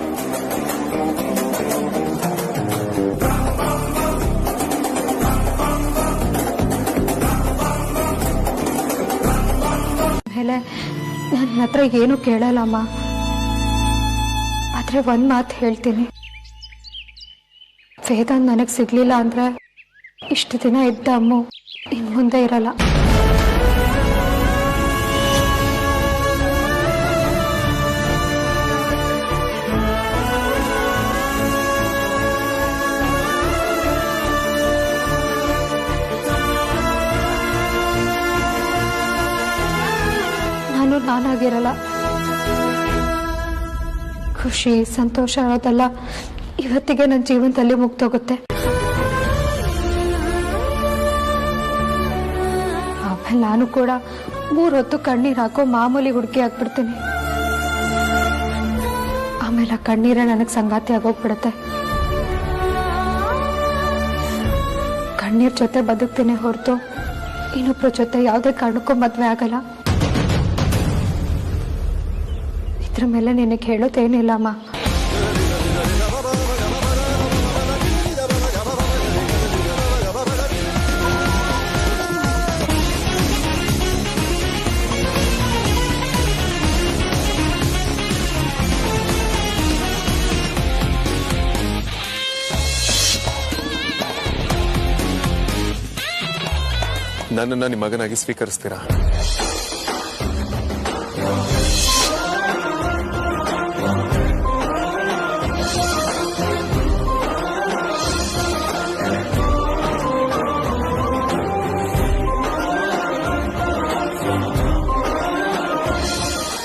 Speaker 2: ಮೇಲೆ ನಿನ್ನ ಹತ್ರ ಏನು ಕೇಳಲ್ಲಮ್ಮ, ಆದ್ರೆ ಒಂದ್ ಮಾತು ಹೇಳ್ತೀನಿ. ವೇದಾಂತ್ ನನಗೆ ಸಿಗ್ಲಿಲ್ಲ ಅಂದ್ರೆ ಇಷ್ಟು ದಿನ ಇದ್ದ ಅಮ್ಮು ಇನ್ ಮುಂದೆ ಇರಲ್ಲ. ನಾನು ನಾನಾಗಿರಲ್ಲ. ಖುಷಿ ಸಂತೋಷ ಅನ್ನೋದೆಲ್ಲ ಇವತ್ತಿಗೆ ನನ್ನ ಜೀವನದಲ್ಲಿ ಮುಗ್ದೋಗುತ್ತೆ. ಆಮೇಲೆ ನಾನು ಕೂಡ 3 ಹೊತ್ತು ಕಣ್ಣೀರ್ ಹಾಕೋ ಮಾಮೂಲಿ ಹುಡುಗಿ ಆಗ್ಬಿಡ್ತೀನಿ. ಆಮೇಲೆ ಆ ಕಣ್ಣೀರೇ ನನಗೆ ಸಂಗಾತಿ ಆಗೋಗ್ಬಿಡುತ್ತೆ. ಕಣ್ಣೀರ್ ಜೊತೆ ಬದುಕ್ತೀನಿ ಹೊರತು ಇನ್ನೊಬ್ಬರ ಜೊತೆ ಯಾವುದೇ ಕಾರಣಕ್ಕೂ ಮದ್ವೆ ಆಗಲ್ಲ. ಇದ್ರ ಮೇಲೆ ನಿನಗೆ ಹೇಳೋದೇನಿಲ್ಲ ಅಮ್ಮ.
Speaker 7: ನನ್ನನ್ನು ನಿಮ್ಮ ಮಗನಾಗಿ ಸ್ವೀಕರಿಸ್ತೀರಾ?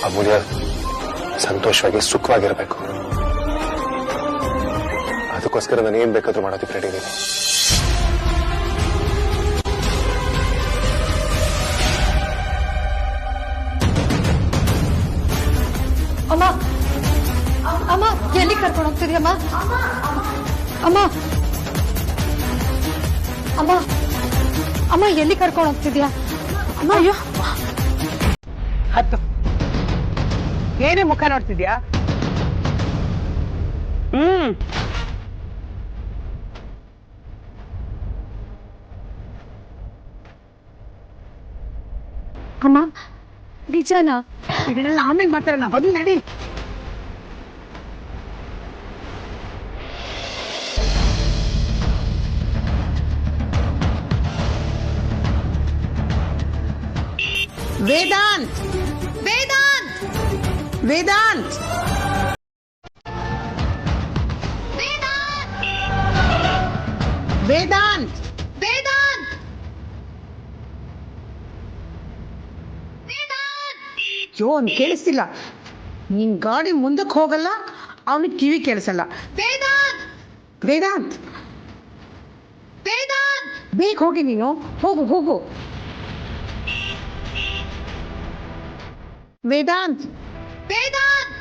Speaker 7: ಅಮೂಲ್ಯ ಸಂತೋಷವಾಗಿ ಸುಖವಾಗಿರಬೇಕು. ಅದಕ್ಕೋಸ್ಕರ ನಾನು ಏನ್ ಬೇಕಾದ್ರೂ ಮಾಡೋದಕ್ಕೆ ರೆಡಿ ಇದ್ದೀನಿ.
Speaker 2: ಅಮ್ಮ ಅಮ್ಮ ಎಲ್ಲಿ ಕರ್ಕೊಂಡು ಹೋಗ್ತಿದ್ಯಮ್ಮ? ಅಮ್ಮ ಅಮ್ಮ ಅಮ್ಮ ಎಲ್ಲಿ ಕರ್ಕೊಂಡು ಹೋಗ್ತಿದ್ಯಾ? ಅಮ್ಮ ಅಯ್ಯೋ
Speaker 6: ಹತ್ತು ಏನೇ ಮುಖ ನೋಡ್ತಿದ್ಯಾ?
Speaker 2: ಅಮ್ಮ ನಿಜನಾ?
Speaker 6: ಇದನ್ನೆಲ್ಲ ಆಮೇಲೆ ಮಾತಾಡೋಣ, ಬನ್ನಿ ನಡಿ. ವೇದಾಂತ್ ವೇದಾಂತ್ ವೇದಾಂತ್ ವೇದಾಂತ್ ವೇದಾಂತ್ ಜೋ ಅವ್ನು ಕೇಳಿಸ್ತಿಲ್ಲ. ನೀನ್ ಗಾಡಿ ಮುಂದಕ್ಕೆ ಹೋಗಲ್ಲ, ಅವನಿಗೆ ಕಿವಿ ಕೇಳಿಸಲ್ಲ. ವೇದಾಂತ್ ವೇದಾಂತ್ ವೇದಾಂತ್ ಬೇಗ ಹೋಗಿ, ನೀನು ಹೋಗು ಹೋಗು. ವೇದಾಂತ್ ವೇದಾಂತ್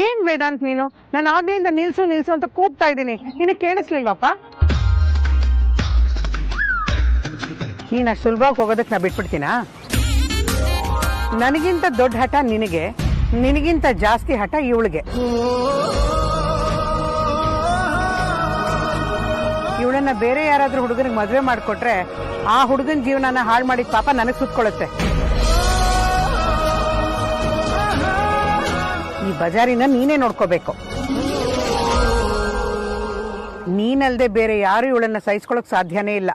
Speaker 6: ಏನ್ ವೇದಾಂತ್ ನೀನು? ನಾನು ಆಗ್ಲಿಂದ ನಿಲ್ಸು ನಿಲ್ಸು ಅಂತ ಕೂಗ್ತಾ ಇದ್ದೀನಿ, ನಿನಗೆ ಕೇಳಿಸ್ಲಿಲ್ವಪ್ಪ? ನೀನು ಅಷ್ಟು ಸುಲಭವಾಗಿ ಹೋಗೋದಕ್ಕೆ ನಾ ಬಿಟ್ಬಿಡ್ತೀನಾ? ನನಗಿಂತ ದೊಡ್ಡ ಹಠ ನಿನಗೆ, ನಿನಗಿಂತ ಜಾಸ್ತಿ ಹಠ ಇವಳಿಗೆ. ಇವಳನ್ನ ಬೇರೆ ಯಾರಾದ್ರೂ ಹುಡುಗನಿಗೆ ಮದುವೆ ಮಾಡಿಕೊಟ್ರೆ ಆ ಹುಡುಗನ ಜೀವನನ ಹಾಳು ಮಾಡಿದ ಪಾಪ ನನಗೆ ಸುತ್ಕೊಳ್ಳುತ್ತೆ. ಈ ಬಜಾರಿನ ನೀನೇ ನೋಡ್ಕೋಬೇಕು. ನೀನಲ್ದೆ ಬೇರೆ ಯಾರು ಇವಳನ್ನ ಸಹಿಸ್ಕೊಳಕ್ ಸಾಧ್ಯನೇ ಇಲ್ಲ.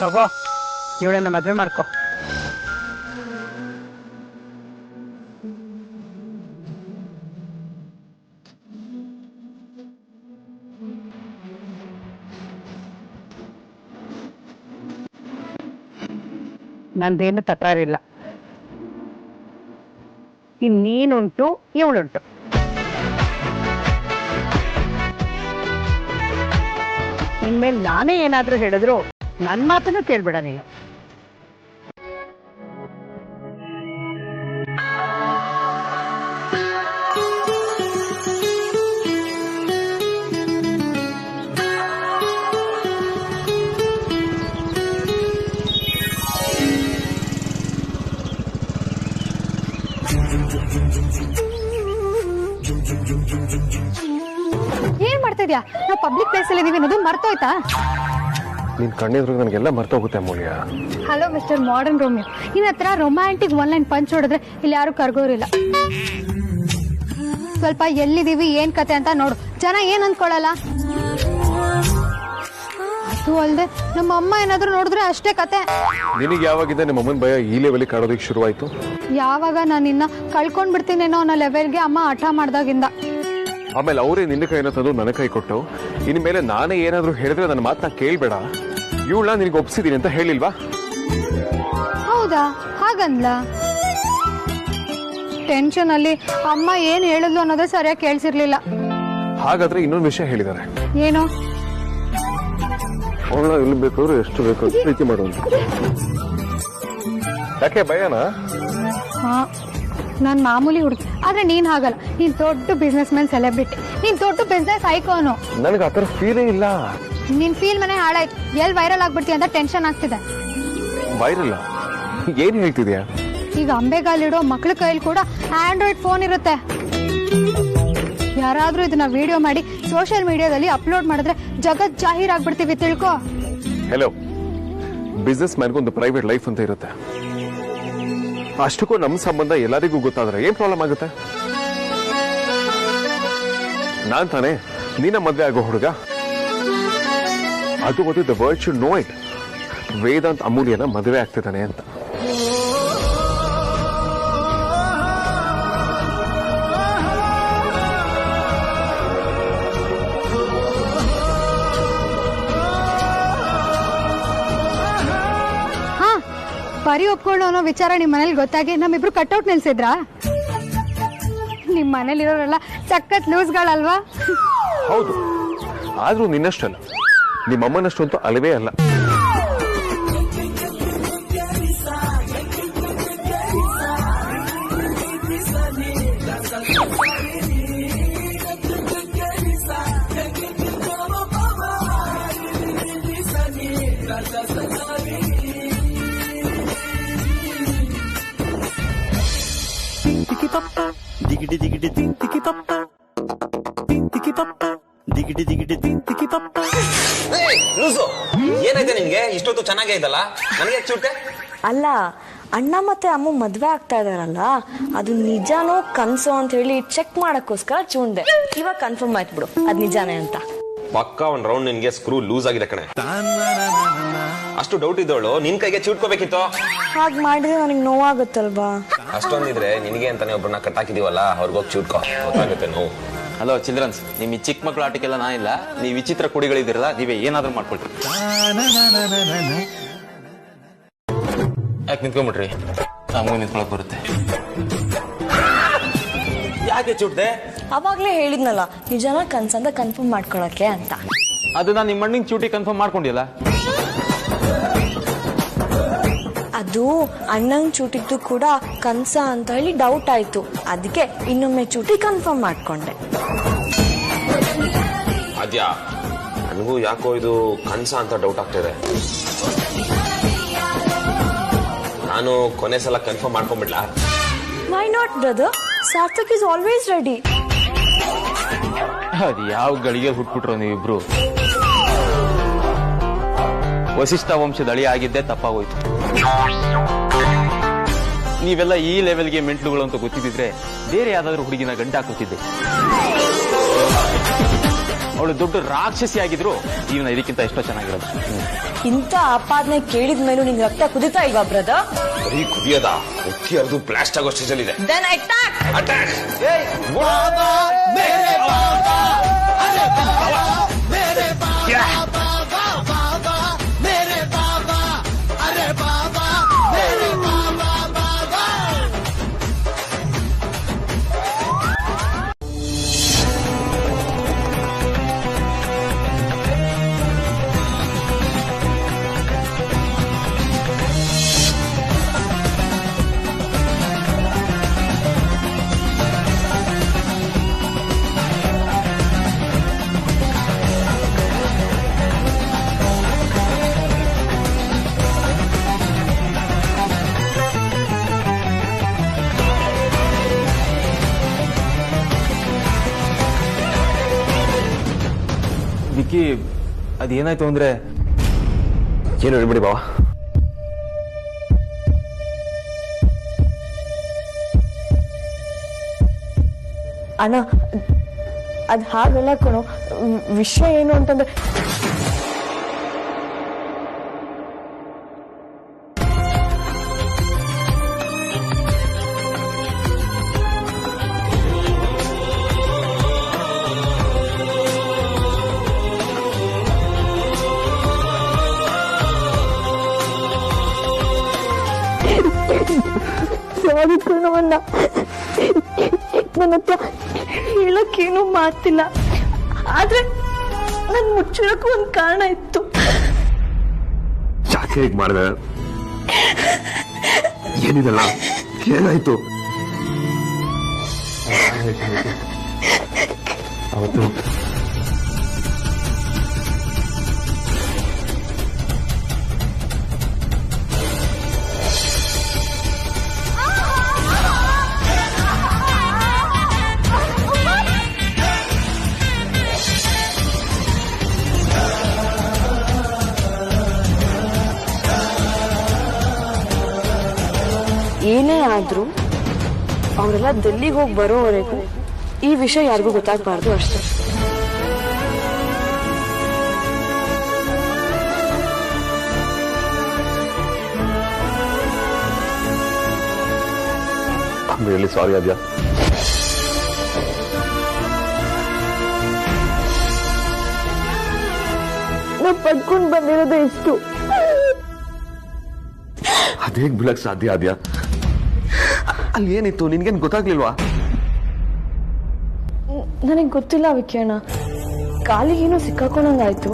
Speaker 6: ತಗೋ, ಇವಳನ್ನ ಮದುವೆ ಮಾಡ್ಕೊ. ನಂದೇನು ತಕರಾರಿಲ್ಲ. ಇನ್ನೀನುಂಟು ಇವಳುಂಟು. ಇನ್ಮೇಲೆ ನಾನೇ ಏನಾದ್ರೂ ಹೇಳಿದ್ರು ನನ್ನ ಮಾತನ್ನು ಕೇಳ್ಬೇಡ ನೀನು.
Speaker 2: ಏನ್ ಮಾಡ್ತಾ ಇದ್ಯಾ? ನಾವು ಪಬ್ಲಿಕ್ ಪ್ಲೇಸ್ ಅಲ್ಲಿ ಇದೀವಿ ಅನ್ನೋದು ಮರ್ತೋಯ್ತಾ?
Speaker 7: ನಿನ್ ಕಣ್ಣೆದ್ರು ನನಗೆಲ್ಲ ಮರ್ತೋಗುತ್ತೆ ಅಮೂಲ್ಯ.
Speaker 2: ಹಲೋ ಮಿಸ್ಟರ್ ಮಾಡರ್ನ್ ರೋಮಿಯೋ, ನಿನ್ನ ಹತ್ರ ರೊಮ್ಯಾಂಟಿಕ್ ಒನ್ ಲೈನ್ ಪಂಚ್ ಹೊಡೆದ್ರೆ ಇಲ್ಲಿ ಯಾರು ಕರ್ಗೋರಿಲ್ಲ. ಸ್ವಲ್ಪ ಎಲ್ಲಿದೀವಿ ಏನ್ ಕತೆ ಅಂತ ನೋಡು, ಜನ ಏನ್ ಅನ್ಕೊಳ್ಳಲ್ಲ. ಅದು ಅಲ್ದೆ ನಮ್ಮ ಅಮ್ಮ ಏನಾದ್ರು ನೋಡಿದ್ರೆ ಅಷ್ಟೇ ಕತೆ.
Speaker 7: ನಿನಗೆ ಯಾವಾಗಿಂದ ನಿಮ್ಮ ಅಮ್ಮನ ಭಯ ಈ ಲೆವೆಲ್ ಕಾಡೋದಕ್ಕೆ ಶುರುವಾಯ್ತು?
Speaker 2: ಯಾವಾಗ ನಾನು ನಿನ್ನ ಕಳ್ಕೊಂಡ್ ಬಿಡ್ತೀನೇನೋ ಅನ್ನೋ ಲೆವೆಲ್ಗೆ ಅಮ್ಮ ಹಠ ಮಾಡ್ದಾಗಿಂದ.
Speaker 7: ಆಮೇಲೆ ಅವರೇ ನಿನ್ನ ಕೈನ ತಂದು ನನ್ನ ಕೈ ಕೊಟ್ಟು ಇನ್ಮೇಲೆ ನಾನೇ ಏನಾದ್ರು ಹೇಳಿದ್ರೆ ನನ್ನ ಮಾತನ್ನ ಕೇಳ್ಬೇಡ, ಇವಳನ್ನ ನಿನಗೆ ಒಪ್ಸಿದೀನಿ ಅಂತ ಹೇಳಿಲ್ವಾ?
Speaker 2: ಹೌದಾ? ಹಾಗಂದ್ಲ? ಟೆನ್ಷನ್ ಅಲ್ಲಿ ಅಮ್ಮ ಏನ್ ಹೇಳಿದ್ಲು ಅನ್ನೋದೇ ಸರಿಯಾಗಿ ಕೇಳಿಸಿರ್ಲಿಲ್ಲ.
Speaker 7: ಹಾಗಾದ್ರೆ ಇನ್ನೊಂದು ವಿಷಯ ಹೇಳಿದ್ದಾರೆ.
Speaker 2: ಏನು?
Speaker 7: ಅವಳನ್ನ ಎಲ್ಲಿ ಬೇಕಾದ್ರೂ ಎಷ್ಟು ಬೇಕಾದ್ರೂ ಪ್ರೀತಿ ಮಾಡುವಂತ. ಯಾಕೆ ಭಯನಾ?
Speaker 2: ಹಾ, ನಾನ್ ಮಾಮೂಲಿ ಹುಡುಗಿ, ಆದ್ರೆ ನೀನ್ ಹಾಗಲ್ಲ. ನೀನ್ ದೊಡ್ಡ ಬಿಸ್ನೆಸ್ ಮ್ಯಾನ್, ಸೆಲೆಬ್ರಿಟಿ, ನೀನ್ ದೊಡ್ಡ ಬಿಸ್ನೆಸ್ ಐಕಾನು.
Speaker 7: ನನಗೆ ಆತರ ಫೀಲೇ ಇಲ್ಲ.
Speaker 2: ನಿನ್ ಫೀಲ್ ಮನೆ ಹಾಳಾಯ್ತು. ಎಲ್ ವೈರಲ್ ಆಗ್ಬಿಡ್ತಿ ಅಂತ ಟೆನ್ಷನ್ ಆಗ್ತಿದೆ.
Speaker 7: ವೈರಲ್? ಏನ್ ಹೇಳ್ತಿದ್ಯಾ?
Speaker 2: ಈಗ ಅಂಬೆಗಾಲಿಡೋ ಮಕ್ಳ ಕೈಲಿ ಕೂಡ ಆಂಡ್ರಾಯ್ಡ್ ಫೋನ್ ಇರುತ್ತೆ. ಯಾರಾದ್ರೂ ಇದನ್ನ ವಿಡಿಯೋ ಮಾಡಿ ಸೋಷಿಯಲ್ ಮೀಡಿಯಾದಲ್ಲಿ ಅಪ್ಲೋಡ್ ಮಾಡಿದ್ರೆ ಜಗತ್ ಜಾಹೀರ್ ಆಗ್ಬಿಡ್ತೀವಿ, ತಿಳ್ಕೊ.
Speaker 7: ಹೆಲೋ, ಬಿಸ್ನೆಸ್ ಮ್ಯಾನ್ಗೊಂದು ಪ್ರೈವೇಟ್ ಲೈಫ್ ಅಂತ ಇರುತ್ತೆ. ಅಷ್ಟಕ್ಕೂ ನಮ್ಮ ಸಂಬಂಧ ಎಲ್ಲರಿಗೂ ಗೊತ್ತಾದ್ರೆ ಏನ್ ಪ್ರಾಬ್ಲಮ್ ಆಗುತ್ತೆ? ನಾನ್ ತಾನೇ ನಿನ್ನ ಮದ್ವೆ ಆಗೋ ಹುಡುಗ. ಅದು ಗೊತ್ತು, the world should know it. Vedant ಅಮೂಲ್ಯನ ಮದುವೆ ಆಗ್ತಿದ್ದಾನೆ ಅಂತ.
Speaker 2: ಬರೀ ಒಪ್ಕೊಳ್ಳೋ ಅನ್ನೋ ವಿಚಾರ ನಿಮ್ ಮನೇಲಿ ಗೊತ್ತಾಗಿ ನಮ್ಮಿಬ್ರು ಕಟ್ಔಟ್ ನಿಲ್ಸಿದ್ರಾ? ನಿಮ್ ಮನೇಲಿರೋರೆಲ್ಲ ಸಖತ್ ಲೂಸ್ಗಳಲ್ವಾ?
Speaker 7: ಹೌದು, ಆದ್ರೂ ನಿನ್ನಷ್ಟಲ್ಲ, ನಿಮ್ಮಮ್ಮನಷ್ಟು ಅಂತೂ ಅಲ್ಲವೇ ಅಲ್ಲ.
Speaker 10: ದಿಗಿಡಿ ದಿಗಿಡಿ ತಿಂತಿಕಿ ಪಪ್ಪ, ತಿಂತಿಕಿ ಪಪ್ಪ, ದಿಗಿಡಿ ದಿಗಿಡಿ ತಿಂತಿಕಿ ಪಪ್ಪ.
Speaker 1: ಏನಾಯ್ತು ನಿನ್ಗೆ? ಇಷ್ಟೊತ್ತು ಚೆನ್ನಾಗೇ ಇದಲ್ಲ, ನನಗೆ ಚೂಟೆ.
Speaker 5: ಅಲ್ಲ, ಅಣ್ಣ ಮತ್ತೆ ಅಮ್ಮ ಮದ್ವೆ ಆಗ್ತಾ ಇದಾರಲ್ಲ, ಅದು ನಿಜಾನೋ ಕನ್ಸೋ ಅಂತ ಹೇಳಿ ಚೆಕ್ ಮಾಡಕ್ಕೋಸ್ಕರ ಚೂಂಡೆ. ಇವಾಗ ಕನ್ಫರ್ಮ್ ಆಯ್ತು ಬಿಡು, ಅದ್ ನಿಜಾನೇ ಅಂತ.
Speaker 1: ಪಕ್ಕ ಒಂದ್ ರೌಂಡ್ ನಿನ್ಗೆ ಸ್ಕ್ರೂ ಲೂಸ್ ಆಗಿದೆ ಕಣೆ. ಅಷ್ಟು ಡೌಟ್ ಇದ್ದವಳು ನಿನ್ ಕೈಗೆ ಚೂಟ್ಕೋಬೇಕಿತ್ತು.
Speaker 5: ಹಾಗ್ ಮಾಡಿದ್ರೆ ನನಗೆ ನೋವಾಗುತ್ತಲ್ವಾ?
Speaker 1: ಅಷ್ಟೊಂದಿದ್ರೆ ನಿನಗೆ ಅಂತಾನೆ ಒಬ್ಬರನ್ನ ಕಟ್ಟಾಕಿದೀವಲ್ಲ, ಅವ್ರಿಗೋಗಿ ಚೂಟ್ಕೋ, ಗೊತ್ತಾಗುತ್ತೆ ನೋವು.
Speaker 8: ಹಲೋ ಚಿಲ್ಡ್ರನ್ಸ್, ನಿಮ್ ಈ ಚಿಕ್ಕ ಮಕ್ಳು ಆಟಕ್ಕೆಲ್ಲ ನಾ ಇಲ್ಲ. ನೀವು ವಿಚಿತ್ರ ಕುಡಿಗಳಿದಿರಲ್ಲ, ನೀವೇ ಏನಾದ್ರೂ ಮಾಡ್ಕೊಳ್ರಿ. ಯಾಕೆ ನಿಂತ್ಕೊಂಡ್ಬಿಟ್ರಿ? ನಮಗೂ ನಿಂತ್ಕೊಳಕ್ ಬರುತ್ತೆ. ಯಾಕೆ ಚೂಟ್ದೆ?
Speaker 5: ಅವಾಗ್ಲೇ ಹೇಳಿದ್ನಲ್ಲ, ನಿಜಾನ ಕನ್ಸಂತ ಕನ್ಫರ್ಮ್ ಮಾಡ್ಕೊಳಕ್ಕೆ ಅಂತ.
Speaker 8: ಅದು ನಾನು ನಿಮ್ಮ ಮಣ್ಣಿನ ಚೂಟಿ ಕನ್ಫರ್ಮ್ ಮಾಡ್ಕೊಂಡಿಲ್ಲ.
Speaker 5: ಅದು ಅಣ್ಣಂಗ್ ಚೂಟಿದ್ದು ಕೂಡ ಕನ್ಸ ಅಂತ ಹೇಳಿ ಡೌಟ್ ಆಯ್ತು, ಅದಕ್ಕೆ ಇನ್ನೊಮ್ಮೆ ಚೂಟಿ ಕನ್ಫರ್ಮ್ ಮಾಡ್ಕೊಂಡೆ.
Speaker 1: ಅದ್ಯಾ, ನನಗೂ ಯಾಕೋ ಇದು ಕನ್ಸ ಅಂತ ಡೌಟ್ ಆಗ್ತಿದೆ. ನಾನು ಕೊನೆ ಸಲ ಕನ್ಫರ್ಮ್ ಮಾಡ್ಕೊಂಡ್ಬಿಡ್ಲಾ?
Speaker 5: Why not brother? Sarthak is always ready.
Speaker 8: ಅದು ಯಾವ ಗಳಿಗೆ ಹುಟ್ಬಿಟ್ರು ನೀವಿಬ್ರು? ವಸಿಷ್ಠ ವಂಶದ ಅಳಿ ಆಗಿದ್ದೆ ತಪ್ಪಾಗೋಯ್ತು. ನೀವೆಲ್ಲ ಈ ಲೆವೆಲ್ಗೆ ಮೆಂಟ್ಲುಗಳು ಅಂತ ಗೊತ್ತಿದ್ರೆ ಬೇರೆ ಯಾವ್ದಾದ್ರು ಹುಡುಗಿನ ಗಂಟ ಹಾಕುತ್ತಿದ್ದೆ. ಅವಳು ದೊಡ್ಡ ರಾಕ್ಷಸಿ ಆಗಿದ್ರು ಜೀವನ ಇದಕ್ಕಿಂತ ಎಷ್ಟೋ ಚೆನ್ನಾಗಿರೋದು.
Speaker 5: ಇಂಥ ಆಪಾದನೆ ಕೇಳಿದ ಮೇಲೂ ನಿಂಗೆ ರಕ್ತ ಕುದಿತಾ ಇಲ್ವಾ ಬ್ರದರ್?
Speaker 1: ಬರೀ ಕುದಿಯದ ಉಕ್ಕಿ ಅರ್ದು ಬ್ಲಾಸ್ಟ್ ಆಗೋ ಸ್ಟೇಜಲ್ಲಿ ಇದೆ.
Speaker 5: Then attack!
Speaker 1: ಅಟ್ಯಾಕ್!
Speaker 11: ವಿಕ್ಕಿ ಅದೇನಾಯ್ತು ಅಂದ್ರೆ
Speaker 1: ಏನು ಹೇಳ್ಬಿಡಿ ಬಾವ.
Speaker 5: ಅಣ್ಣ ಅದು ಹಾಗಲ್ಲ ಕಣೋ, ವಿಷಯ ಏನು ಅಂತಂದ್ರೆ ಕಣವನ್ನ ನನ್ನ ಹತ್ರ ಹೇಳಕ್ಕೇನು ಮಾತಿಲ್ಲ, ಆದ್ರೆ ನನ್ ಮುಚ್ಚಿಡಕ್ಕೂ ಒಂದ್ ಕಾರಣ ಇತ್ತು.
Speaker 1: ಯಾಕೆ ಹೇಗೆ ಮಾಡಿದೆ? ಏನಿದೆಲ್ಲ ಏನಾಯ್ತು? ಅವತ್ತು
Speaker 5: ಏನೇ ಆದ್ರೂ ಅವರೆಲ್ಲ ಡೆಲ್ಲಿಗೆ ಹೋಗಿ ಬರೋವರೆಗೂ ಈ ವಿಷಯ ಯಾರಿಗೂ ಗೊತ್ತಾಗಬಾರ್ದು ಅಷ್ಟೇ.
Speaker 1: ರಿಯಲಿ ಸಾರಿ ಆದ್ಯಾ.
Speaker 5: ನಾವು ಪಡ್ಕೊಂಡು ಬಂದಿರೋದು ಇಷ್ಟು,
Speaker 1: ಅದೇಗ್ ಬಿಡಕ್ ಸಾಧ್ಯ ಆದ್ಯಾ? ಅಲ್ಲಿ ಏನಿತ್ತು ನಿನ್ಗೇನ್ ಗೊತ್ತಾಗ್ಲಿಲ್ವಾ?
Speaker 5: ನನಗೆ ಗೊತ್ತಿಲ್ಲ ವಿಕ್ಯಣ್ಣ, ಕಾಲಿಗೇನೋ ಸಿಕ್ಕಾಕೊಂಡಂಗಾಯ್ತು,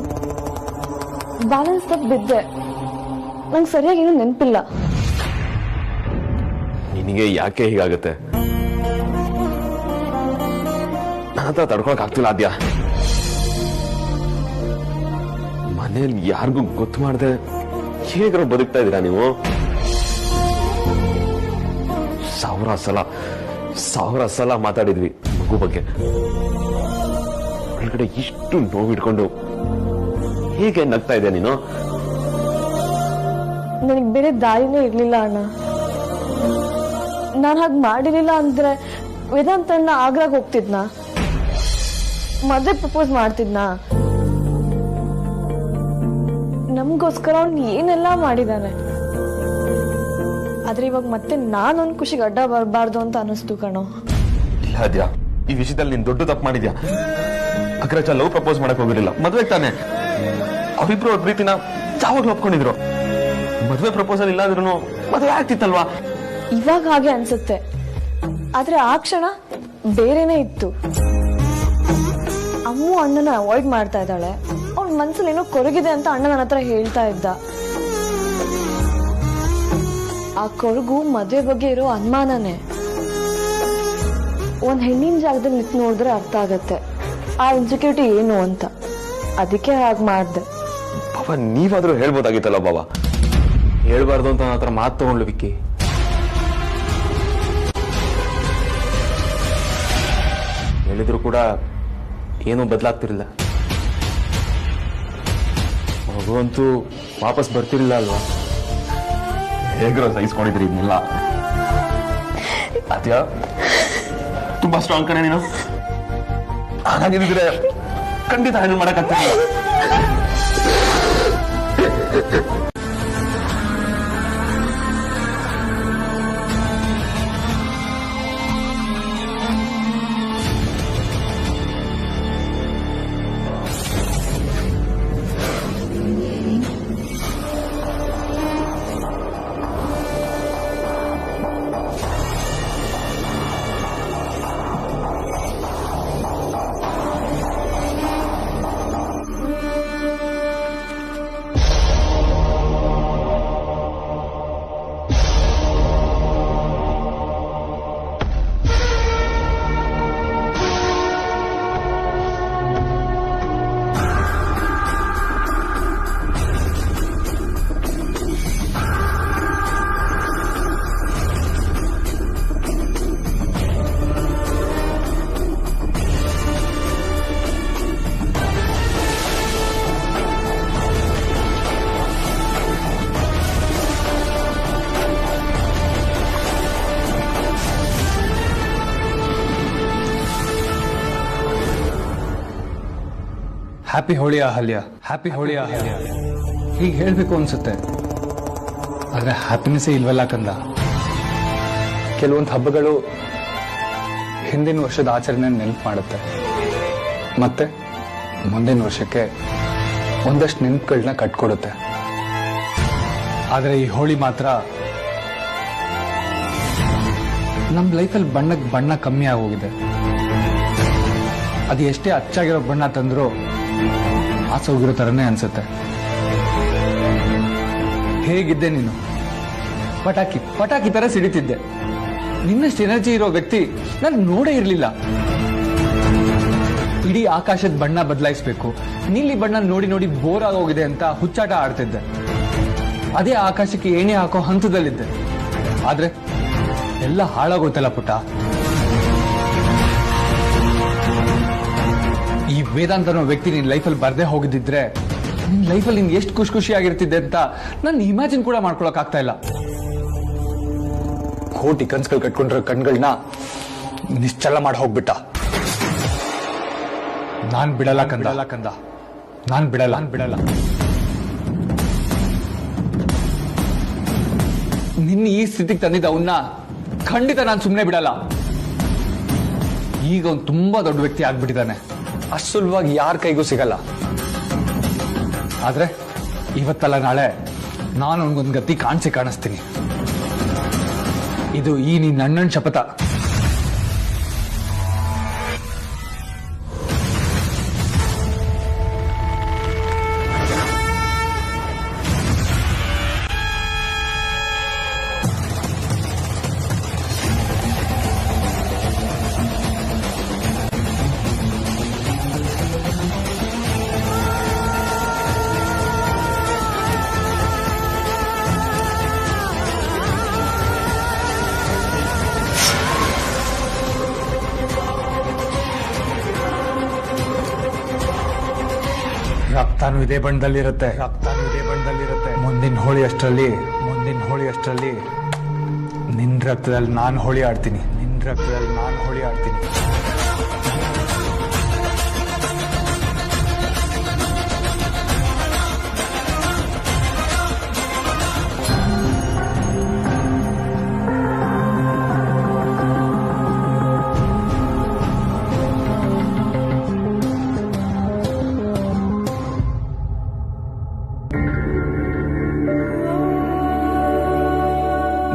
Speaker 5: ಬ್ಯಾಲೆನ್ಸ್ ತಪ್ಪು ಬಿದ್ದೆ, ನಂಗೆ ಸರಿಯಾಗಿ ಏನೂ ನೆನಪಿಲ್ಲ.
Speaker 1: ನಿನಗೆ ಯಾಕೆ ಹೀಗಾಗತ್ತೆ? ನನ್ನ ಹತ್ರ ತಡ್ಕೊಳಕ್ ಆಗ್ತಿಲ್ಲ ಆದ್ಯಾ. ಮನೇಲಿ ಯಾರಿಗೂ ಗೊತ್ತು ಮಾಡದೆ ಹೇಗಾರು ಬದುಕ್ತಾ ಇದ್ದೀರಾ ನೀವು? ಸಾವಿರ ಸಲ ಮಾತಾಡಿದ್ವಿ ಮಗು ಬಗ್ಗೆ. ಒಳಗಡೆ ಇಷ್ಟು ನೋವಿಡ್ಕೊಂಡು ಹೇಗೆ ನಗ್ತಾ ಇದೆಯಾ ನೀನು?
Speaker 5: ನನಗೆ ಬೇರೆ ದಾರಿನೇ ಇರ್ಲಿಲ್ಲ ಅಣ್ಣ. ನಾನು ಹಾಗೆ ಮಾಡಿರ್ಲಿಲ್ಲ ಅಂದ್ರೆ ವೇದಾಂತಣ್ಣ ಆಗ್ರಾಗ ಹೋಗ್ತಿದ್ನ, ಮದ್ವೆ ಪ್ರಪೋಸ್ ಮಾಡ್ತಿದ್ನ. ನಮಗೋಸ್ಕರ ಅವ್ನು ಏನೆಲ್ಲ ಮಾಡಿದಾನೆ. ಆದ್ರೆ ಇವಾಗ ಮತ್ತೆ ನಾನೊಂದ್ ಖುಷಿಗೆ ಅಡ್ಡ ಬರಬಾರ್ದು ಅಂತ ಅನಿಸ್ತು ಕಣೋ.
Speaker 1: ಇಲ್ಲ ಆದ್ಯಾ, ಈ ವಿಷಯದಲ್ಲಿ ನೀನ್ ದೊಡ್ಡ ತಪ್ಪು ಮಾಡಿದ್ಯಾ. ಅಗ್ರಜ ಲವ್ ಪ್ರಪೋಸ್ ಮಾಡಕ್ ಹೋಗಿರಲಿಲ್ಲ, ಮದ್ವೆ ತಾನೆ. ಅವಿಬ್ರು ಅವ್ರ ಪ್ರೀತಿನ ಯಾವಾಗ್ಲೂ ಒಪ್ಕೊಂಡಿದ್ರು. ಮದ್ವೆ ಪ್ರಪೋಸಲ್ ಇಲ್ಲ ಅಂದ್ರೂ ಮದ್ವೆ ಆಗ್ತಿತ್ತಲ್ವಾ?
Speaker 5: ಇವಾಗ ಹಾಗೆ ಅನ್ಸುತ್ತೆ, ಆದ್ರೆ ಆ ಕ್ಷಣ ಬೇರೆನೆ ಇತ್ತು. ಅಮ್ಮು ಅಣ್ಣನ ಅವಾಯ್ಡ್ ಮಾಡ್ತಾ ಇದ್ದಾಳೆ, ಅವ್ನ ಮನ್ಸಲ್ಲಿ ಏನೋ ಕೊರಗಿದೆ ಅಂತ ಅಣ್ಣ ನನ್ನ ಹತ್ರ ಹೇಳ್ತಾ ಇದ್ದ. ಆ ಕೊರಗು ಮದ್ವೆ ಬಗ್ಗೆ ಇರೋ ಅನುಮಾನನೇ. ಒಂದ್ ಹೆಣ್ಣಿನ ಜಾಗದಲ್ಲಿ ನಿಂತು ನೋಡಿದ್ರೆ ಅರ್ಥ ಆಗತ್ತೆ ಆ ಇನ್ಸೆಕ್ಯೂರಿಟಿ ಏನು ಅಂತ. ಅದಕ್ಕೆ ಹಾಗೆ ಮಾಡ್ದೆ.
Speaker 1: ಬಾಬಾ, ನೀವಾದ್ರೂ ಹೇಳ್ಬೋದಾಗಿತ್ತಲ್ಲ ಬಾಬಾ.
Speaker 11: ಹೇಳ್ಬಾರ್ದು ಅಂತ ನನ್ನ ಹತ್ರ ಮಾತು ತಗೊಂಡ್ಲು ವಿಕ್ಕಿ. ಹೇಳಿದ್ರು ಕೂಡ ಏನೂ ಬದಲಾಗ್ತಿರ್ಲಿಲ್ಲ. ಮಗುವಂತೂ ವಾಪಸ್ ಬರ್ತಿರ್ಲಿಲ್ಲ ಅಲ್ವಾ?
Speaker 1: ಹೇಗ್ರೋ ಸಹಿಸ್ಕೊಂಡಿದ್ರಿ ಇದನ್ನೆಲ್ಲ. ಆದ್ಯಾ, ತುಂಬಾ ಸ್ಟ್ರಾಂಗ್ ಕಣೆ ನೀನು. ಹಾಗಿದ್ರೆ ಖಂಡಿತ ಹ್ಯಾಂಡಲ್ ಮಾಡಕ್ಕಾಗ್ತಿಲ್ಲ.
Speaker 12: ಹ್ಯಾಪಿ ಹೋಳಿ ಅಹಲ್ಯ, ಹ್ಯಾಪಿ ಹೋಳಿ ಅಹಲ್ಯ ಹೀಗೆ ಹೇಳಬೇಕು ಅನ್ಸುತ್ತೆ. ಆದರೆ ಹ್ಯಾಪಿನೆಸ್ಸೇ ಇಲ್ವಲ್ಲ ಕಂದ. ಕೆಲವೊಂದು ಹಬ್ಬಗಳು ಹಿಂದಿನ ವರ್ಷದ ಆಚರಣೆ ನೆನಪು ಮಾಡುತ್ತೆ, ಮತ್ತೆ ಮುಂದಿನ ವರ್ಷಕ್ಕೆ ಒಂದಷ್ಟು ನೆನಪುಗಳನ್ನ ಕಟ್ಕೊಡುತ್ತೆ. ಆದರೆ ಈ ಹೋಳಿ ಮಾತ್ರ ನಮ್ಮ ಲೈಫಲ್ಲಿ ಬಣ್ಣಕ್ಕೆ ಬಣ್ಣ ಕಮ್ಮಿ ಆಗೋಗಿದೆ. ಅದು ಎಷ್ಟೇ ಅಚ್ಚಾಗಿರೋ ಬಣ್ಣ ತಂದರೂ ಆಸೆ ಹೋಗಿರೋ ಥರನೇ ಅನ್ಸುತ್ತೆ. ಹೇಗಿದ್ದೆ ನೀನು? ಪಟಾಕಿ ತರ ಸಿಡಿತಿದ್ದೆ. ನಿನ್ನಷ್ಟು ಎನರ್ಜಿ ಇರೋ ವ್ಯಕ್ತಿ ನಾನು ನೋಡೇ ಇರಲಿಲ್ಲ. ಇಡೀ ಆಕಾಶದ ಬಣ್ಣ ಬದಲಾಯಿಸಬೇಕು, ನೀಲಿ ಬಣ್ಣ ನೋಡಿ ನೋಡಿ ಬೋರ್ ಆಗೋಗಿದೆ ಅಂತ ಹುಚ್ಚಾಟ ಆಡ್ತಿದ್ದೆ. ಅದೇ ಆಕಾಶಕ್ಕೆ ಎಣ್ಣೆ ಹಾಕೋ ಹಂತದಲ್ಲಿದ್ದೆ. ಆದ್ರೆ ಎಲ್ಲ ಹಾಳಾಗೋಯ್ತಲ್ಲ ಪುಟ್ಟ. ಈ ವೇದಾಂತ ಅನ್ನೋ ವ್ಯಕ್ತಿ ನಿನ್ ಲೈಫಲ್ಲಿ ಬರ್ದೇ ಹೋಗಿದ್ದಿದ್ರೆ ನಿನ್ ಲೈಫಲ್ಲಿ ನಿನ್ ಎಷ್ಟು ಖುಷಿಯಾಗಿರ್ತಿದ್ದೆ ಅಂತ ನಾನು ಇಮ್ಯಾಜಿನ್ ಕೂಡ ಮಾಡ್ಕೊಳಕ್ ಆಗ್ತಾ ಇಲ್ಲ. ಕೋಟಿ ಕನ್ಸುಗಳು ಕಟ್ಕೊಂಡಿರೋ ಕಣ್ಗಳನ್ನ ನಿಶ್ಚಲ ಮಾಡಿ ಹೋಗ್ಬಿಟ್ಟ. ನಾನ್ ಬಿಡಲ್ಲ ಕಂದ, ನಾನ್ ಬಿಡಲ್ಲ. ನಿನ್ನ ಈ ಸ್ಥಿತಿಗೆ ತಂದಿದ್ದ ಅವನ್ನ ಖಂಡಿತ ನಾನು ಸುಮ್ಮನೆ ಬಿಡಲ್ಲ. ಈಗ ಅವ್ನು ತುಂಬಾ ದೊಡ್ಡ ವ್ಯಕ್ತಿ ಆಗ್ಬಿಟ್ಟಿದ್ದಾನೆ, ಅಷ್ಟು ಸುಲಭವಾಗಿ ಯಾರ ಕೈಗೂ ಸಿಗಲ್ಲ. ಆದ್ರೆ ಇವತ್ತಲ್ಲ ನಾಳೆ ನಾನು ಅವನಿಗೊಂದು ಗತಿ ಕಾಣಿಸ್ತೀನಿ. ಇದು ಈ ನಿನ್ನ ಅಣ್ಣನ ಶಪಥ. ರಕ್ತಾನು ಇದೇ ಬಣ್ಣದಲ್ಲಿರುತ್ತೆ. ಮುಂದಿನ ಹೋಳಿ ಅಷ್ಟರಲ್ಲಿ ನಿನ್ ರಕ್ತದಲ್ಲಿ ನಾನು ಹೋಳಿ ಆಡ್ತೀನಿ.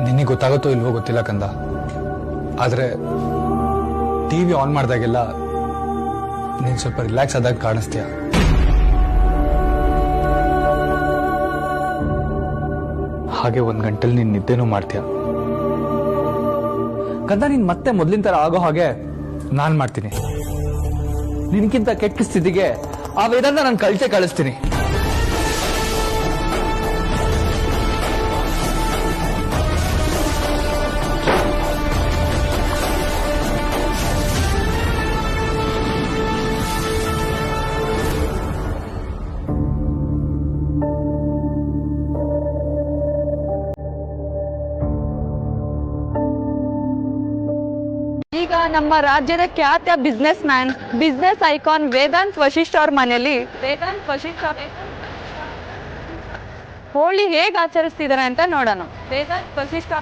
Speaker 12: ನಿನಗೆ ಗೊತ್ತಾಗುತ್ತೋ ಇಲ್ವೋ ಗೊತ್ತಿಲ್ಲ ಕಂದ, ಆದ್ರೆ ಟಿವಿ ಆನ್ ಮಾಡಿದಾಗೆಲ್ಲ ನೀನ್ ಸ್ವಲ್ಪ ರಿಲ್ಯಾಕ್ಸ್ ಆದಾಗ ಕಾಣಿಸ್ತೀಯ. ಹಾಗೆ ಒಂದ್ ಗಂಟೆಲಿ ನೀನ್ ನಿದ್ದೆನೂ ಮಾಡ್ತೀಯ ಕಂದ. ನೀನ್ ಮತ್ತೆ ಮೊದ್ಲಿನ ತರ ಆಗೋ ಹಾಗೆ ನಾನ್ ಮಾಡ್ತೀನಿ. ನಿನ್ಕಿಂತ ಕೆಟ್ಟ ಸ್ಥಿತಿಗೆ ಆ ವೇದಾಂತ ನಾನು ಕಳಿಸ್ತೀನಿ.
Speaker 13: ಈಗ ನಮ್ಮ ರಾಜ್ಯದ ಖ್ಯಾತ ಬಿಸ್ನೆಸ್ ಐಕಾನ್ ವೇದಾಂತ್ ವಶಿಷ್ಠ ಅವ್ರ ಮನೆಯಲ್ಲಿ ಹೋಳಿ ಹೇಗೆ ಆಚರಿಸ್ತಿದ್ದಾರೆ ಅಂತ ನೋಡೋಣ. ವೇದಾಂತ್ ವಶಿಷ್ಠ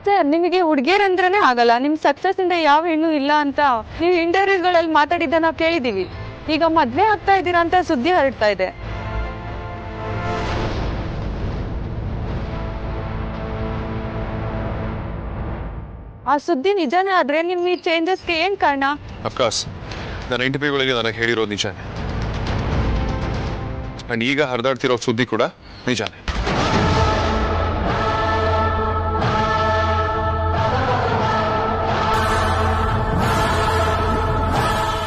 Speaker 13: ಸರ್, ನಿಮಗೆ ಹುಡುಗಿಯರಂದ್ರೇ ಆಗಲ್ಲ. ನಿಮ್ ಸಕ್ಸಸ್ ಇಂದ ಯಾವ ಹೆಣ್ಣು ಇಲ್ಲ ಅಂತ ನೀವು ಇಂಟರ್ವ್ಯೂಗಳಲ್ಲಿ ಮಾತಾಡಿದ್ದ ನಾವು ಕೇಳಿದೀವಿ. ಈಗ ಮದ್ವೆ ಆಗ್ತಾ ಇದ್ದೀರಾ ಅಂತ ಸುದ್ದಿ ಹರಡ್ತಾ ಇದೆ. ಆ ಸುದ್ದಿ ನಿಜಾನೇ ಆದ್ರೆ ನಿಮ್ ಈ ಚೇಂಜಸ್ಗೆ ಏನ್ ಕಾರಣ?
Speaker 7: ಅಫ್ಕೋರ್ಸ್ ನನ್ನ ಇಂಟರ್ವ್ಯೂಗಳಿಗೆ ನನಗೆ ಹೇಳಿರೋದು ನಿಜಾನೇ. ನಾನು ಈಗ ಹರಿದಾಡ್ತಿರೋ ಸುದ್ದಿ ಕೂಡ ನಿಜಾನೇ.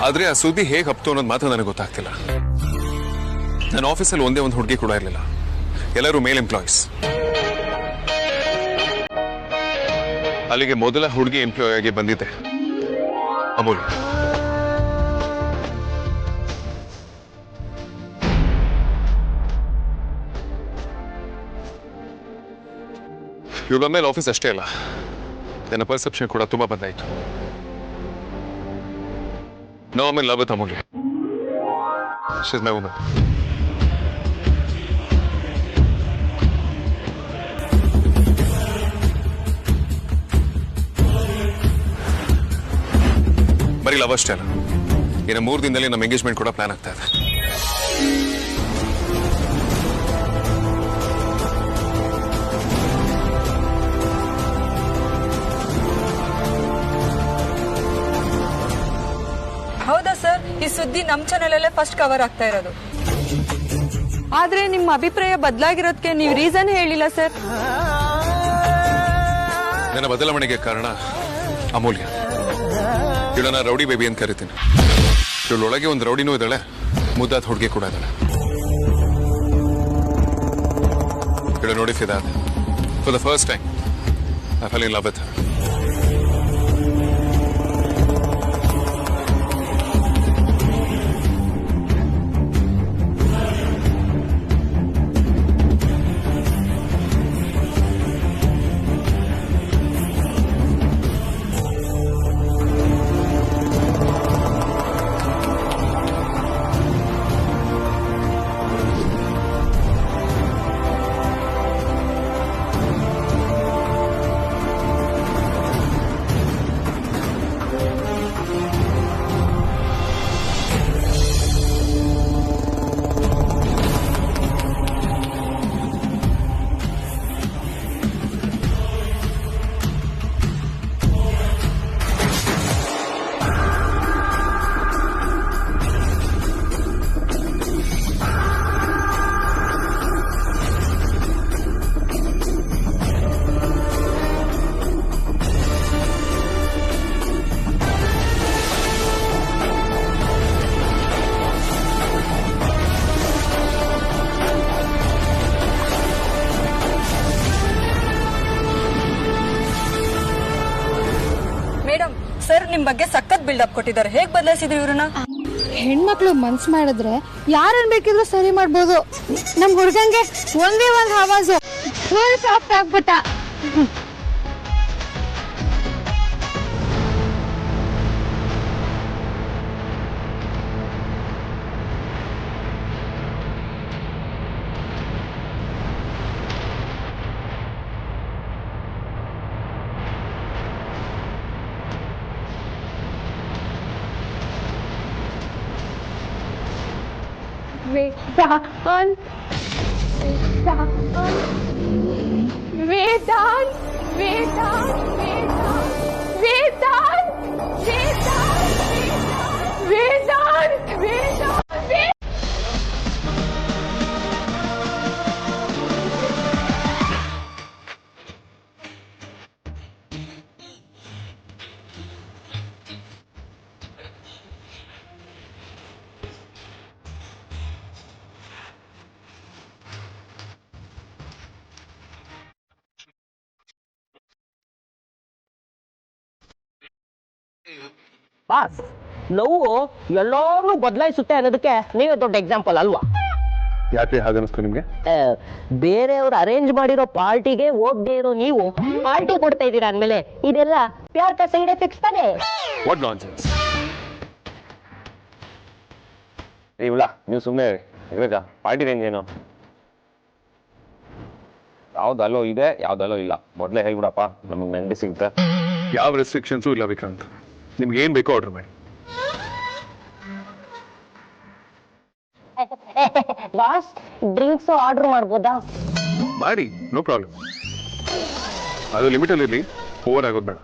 Speaker 7: ಆದ್ರೆ ಆ ಸುದ್ದಿ ಹೇಗೆ ಹಬ್ತು ಅನ್ನೋದು ಮಾತ್ರ ನನಗೆ ಗೊತ್ತಾಗ್ತಿಲ್ಲ. ನನ್ನ ಆಫೀಸಲ್ಲಿ ಒಂದೇ ಒಂದು ಹುಡುಗಿ ಕೂಡ ಇರಲಿಲ್ಲ, ಎಲ್ಲರೂ ಮೇಲ್ ಎಂಪ್ಲಾಯೀಸ್. ಅಲ್ಲಿಗೆ ಮೊದಲ ಹುಡುಗಿ ಎಂಪ್ಲಾಯ್ ಆಗಿ ಬಂದಿದ್ದೆ ಅಮೂಲ್. ಇವ್ರ ಮೇಲೆ ಆಫೀಸ್ ಅಷ್ಟೇ ಅಲ್ಲ, ನನ್ನ ಪರ್ಸೆಪ್ಷನ್ ಕೂಡ ತುಂಬಾ ಬದಲಾಯಿತು. No I am in love with Amulya. She is my woman. ಬರೀ ಲವ್ ಅಷ್ಟೇ ಅಲ್ಲ, ಇನ್ನು 3 ದಿನದಲ್ಲಿ ನಮ್ಮ ಎಂಗೇಜ್ಮೆಂಟ್ ಕೂಡ ಪ್ಲಾನ್ ಆಗ್ತಾ ಇದೆ.
Speaker 13: ಹೌದಾ ಸರ್? ಈ ಸುದ್ದಿ ನಮ್ಮ ಚಾನೆಲ್ ಅಲ್ಲೇ ಫಸ್ಟ್ ಕವರ್ ಆಗ್ತಾ ಇರೋದು. ಆದ್ರೆ ನಿಮ್ಮ ಅಭಿಪ್ರಾಯ ಬದಲಾಗಿರೋದಕ್ಕೆ ನೀವು ರೀಸನ್ ಹೇಳಿಲ್ಲ ಸರ್.
Speaker 7: ನನ್ನ ಬದಲಾವಣೆಗೆ ಕಾರಣ ಅಮೂಲ್ಯ. ಇವಳನ್ನ ರೌಡಿ ಬೇಬಿ ಅಂತ ಕರಿತೀನಿ. ಇವಳೊಳಗೆ ಒಂದು ರೌಡಿನೂ ಇದ್ದಾಳೆ, ಮುದ್ದಾದ ಹುಡುಗಿ ಕೂಡ ಇದ್ದಾಳೆ. ಇವಳು ನೋಡಿ ಫಿದಾ ಆದೆ. For the first time I fall in love with her.
Speaker 13: Sir ನಿಮ್ ಬಗ್ಗೆ ಸಖತ್ ಬಿಲ್ಡಪ್ ಕೊಟ್ಟಿದ್ದಾರೆ. ಹೇಗ್ ಬದಲಾಯಿಸಿದ್ರಿ ಇವ್ರನ್ನ?
Speaker 2: ಹೆಣ್ಮಕ್ಳು ಮನ್ಸ್ ಮಾಡಿದ್ರೆ ಯಾರನ್ ಬೇಕಿದ್ರು ಸರಿ ಮಾಡ್ಬೋದು. ನಮ್ ಹುಡ್ಗಂಗೆ ಒಂದೇ ಒಂದ್ ಆವಾಜು ಫುಲ್ ಸಾಫ್ಟ್ ಆಗ್ಬಿಟ್ಟ. Vedant, Vedant, Vedant, Vedant, Vedant, Vedant, Vedant.
Speaker 3: Boss, ನೋವು ಎಲ್ಲರೂ ಬದಲಾಯಿಸುತ್ತೆ ಅನ್ನೋದಕ್ಕೆ ನೀವೇ ದೊಡ್ಡ ಎಕ್ಸಾಂಪಲ್ ಅಲ್ವಾ?
Speaker 7: ಯಾಕೆ ಹಾಗನ್ನಿಸ್ತು ನಿಮ್ಗೆ?
Speaker 3: ಬೇರೆಯವ್ರು ಅರೇಂಜ್ ಮಾಡಿರೋ ಪಾರ್ಟಿಗೆ ಹೋಗದೆ ಇರೋ ನೀವು ಪಾರ್ಟಿ ಕೊಡ್ತಾ ಇದ್ದೀರಾ ಅಂದ್ಮೇಲೆ ಇದೆಲ್ಲ ಪ್ಯಾರ್ ಕಾ ಸೈಡ್ ಎಫೆಕ್ಟ್ಸ್ ತಾನೆ.
Speaker 7: What nonsense.
Speaker 1: ಇವಳ ನೀವು ಸುಮ್ಮನೆ ಪಾರ್ಟಿ ರೇಂಜ್ ಏನು? ಯಾವ್ದಲ್ಲೋ ಇದೆ, ಯಾವ್ದಲ್ಲೋ ಇಲ್ಲ. ಮೊದಲೇ ಹೇಳ್ಬಿಡಪ್ಪ, ನಮಗೆ ನೆಂಡಿ ಸಿಗುತ್ತೆ.
Speaker 7: ಯಾವ ರೆಸ್ಟ್ರಿಕ್ಷನ್ಸು ಇಲ್ಲ ವಿಕ್ರಾಂತ್. ನಿಮ್ಗೆ ಏನ್ ಬೇಕೋ ಆರ್ಡರ್ ಮಾಡಿ.
Speaker 3: ಬಾಸ್, ಡ್ರಿಂಕ್ಸ್ ಆರ್ಡರ್ ಮಾಡ್ಬೋದಾ?
Speaker 7: ಮಾಡಿ, ನೋ ಪ್ರಾಬ್ಲಮ್. ಅದು ಲಿಮಿಟಲ್ಲಿ ಇರಲಿ, ಓವರ್ ಆಗೋದು ಬೇಡ.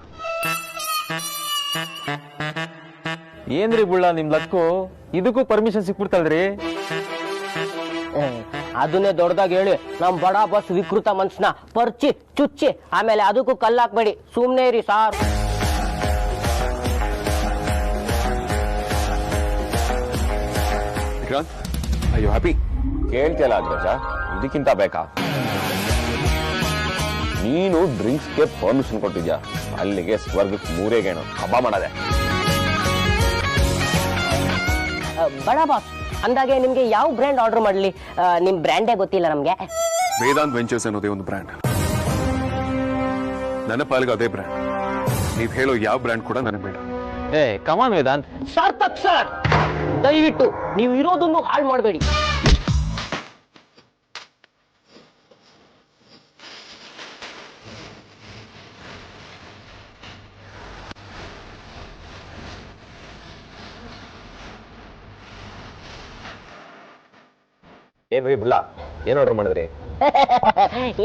Speaker 11: ಏನ್ರಿ ಬುಳ್ಳ ನಿಮ್ ಲಕ್ಕು, ಇದಕ್ಕೂ ಪರ್ಮಿಷನ್ ಸಿಕ್ಬಿಡ್ತಲ್ರಿ?
Speaker 3: ಅದನ್ನೇ ದೊಡ್ಡದಾಗಿ ಹೇಳಿ ನಮ್ ಬಡ ಬಸ್ ವಿಕೃತ ಮನ್ಸನ ಪರ್ಚಿ ಚುಚ್ಚಿ ಆಮೇಲೆ ಅದಕ್ಕೂ ಕಲ್ಲಾಕ್ಬೇಡಿ. ಸುಮ್ನೆ ಇರಿ ಸಾರ್.
Speaker 7: ವಿಕ್ರಾಂತ್, ಅಯ್ಯೋ ಹ್ಯಾಪಿ.
Speaker 1: ಕೇಳ್ತಿಲ್ಲ ಅಗ್ರಜ, ಇದಕ್ಕಿಂತ ಬೇಕಾ? ನೀನು ಡ್ರಿಂಕ್ಸ್ಗೆ ಪರ್ಮಿಷನ್ ಕೊಟ್ಟಿದ್ಯಾ, ಅಲ್ಲಿಗೆ ಸ್ವರ್ಗಕ್ಕೆ 3 ಗೇಣು ಹಬ್ಬ ಮಾಡದೆ.
Speaker 3: ಬಡ ಬಾಸ್ ಅಂದಾಗೆ ನಿಮ್ಗೆ ಯಾವ ಬ್ರ್ಯಾಂಡ್ ಆರ್ಡರ್ ಮಾಡ್ಲಿ? ನಿಮ್ ಬ್ರ್ಯಾಂಡೇ ಗೊತ್ತಿಲ್ಲ ನಮ್ಗೆ.
Speaker 7: ವೇದಾಂತ್ ವೆಂಚರ್ಸ್ ಅನ್ನೋದೇ ಒಂದು ಬ್ರ್ಯಾಂಡ್. ನನ್ನ ಪಾಲಿಗೆ ಅದೇ ಬ್ರ್ಯಾಂಡ್. ನೀವ್ ಹೇಳೋ ಯಾವ ಬ್ರ್ಯಾಂಡ್ ಕೂಡ ನನಗೆ ಬೇಡ.
Speaker 11: ಏ ಕಮಾನ್ ವೇದಾಂತ್.
Speaker 3: ಸಾರ್ಥಕ್ ಸರ್, ದಯವಿಟ್ಟು ನೀವು ಇರೋದನ್ನು ಹಾಳು ಮಾಡಬೇಡಿ.
Speaker 1: ಏನ್ರಿ ಬುಲ್ಲ, ಏನ್ ಆರ್ಡರ್ ಮಾಡಿದ್ರಿ?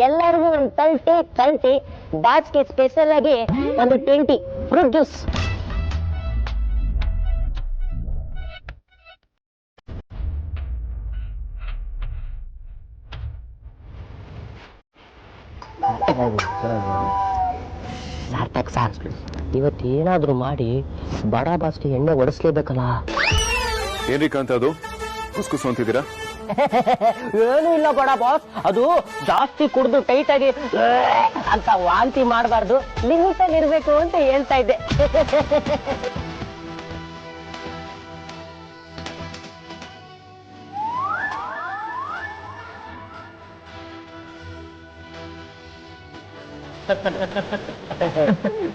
Speaker 14: ಎಲ್ಲರಿಗೂ ಒಂದು 30 ಬಾಚ್ಗೆ ಸ್ಪೆಷಲ್ ಆಗಿ ಒಂದು 20 ಫ್ರೂಟ್ ಜ್ಯೂಸ್. ಸಾರ್ಥಕ್ ಸಾರ್, ಇವತ್ತೇನಾದ್ರೂ ಮಾಡಿ ಬಡ ಬಾಸ್ಗೆ ಎಣ್ಣೆ ಒಡಿಸ್ಲೇಬೇಕಲ್ಲ.
Speaker 7: ಏನ್ರಿ ಕಾಂತ ಅದು ಕುಸ್ಕುಸು ಅಂತಿದ್ದೀರಾ?
Speaker 14: ಏನೂ ಇಲ್ಲ ಬಡ ಬಾಸ್, ಅದು ಜಾಸ್ತಿ ಕುಡಿದು ಟೈಟ್ ಆಗಿ ಅಂತ ವಾಂತಿ ಮಾಡಬಾರ್ದು, ಲಿಮಿಟ್ ಅಲ್ಲಿ ಇರ್ಬೇಕು ಅಂತ ಹೇಳ್ತಾ ಇದ್ದೆ.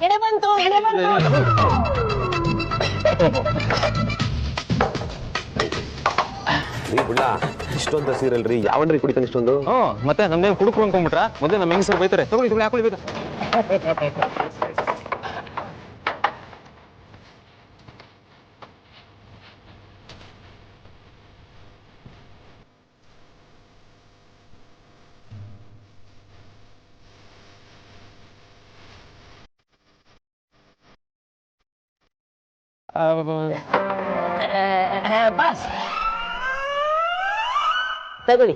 Speaker 14: ಎಡೆ ಬಂತು.
Speaker 1: ಬುಳ್ಳ, ಇಷ್ಟೊಂದು ಸೀರಲ್ರಿ, ಯಾವನ್ರಿ ಕುಡಿತಾನೆ ಇಷ್ಟೊಂದು?
Speaker 11: ಮತ್ತೆ ನಮ್ದೇನು ಕುಡುಕ್ರು ಅನ್ಕೊಂಡ್ಬಿಟ್ರ? ಮೊದಲೇ ನಮ್ಮ ಹೆಂಗಸರು ಬೈತಾರೆ. ತಗೊಳ್ಳಿ ಹಾಕೊಳ್ಳಿ ಬೇಗ.
Speaker 14: ಬಾಸ್ ತಗೊಳ್ಳಿ,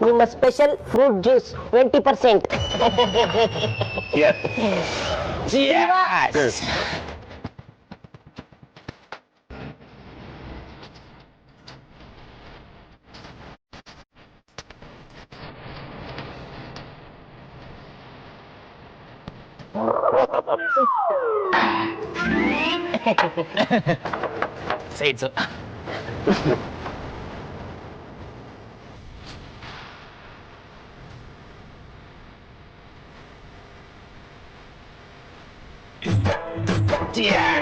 Speaker 14: ನಿಮ್ಮ special fruit juice 20%.
Speaker 11: Sides.
Speaker 10: Yeah.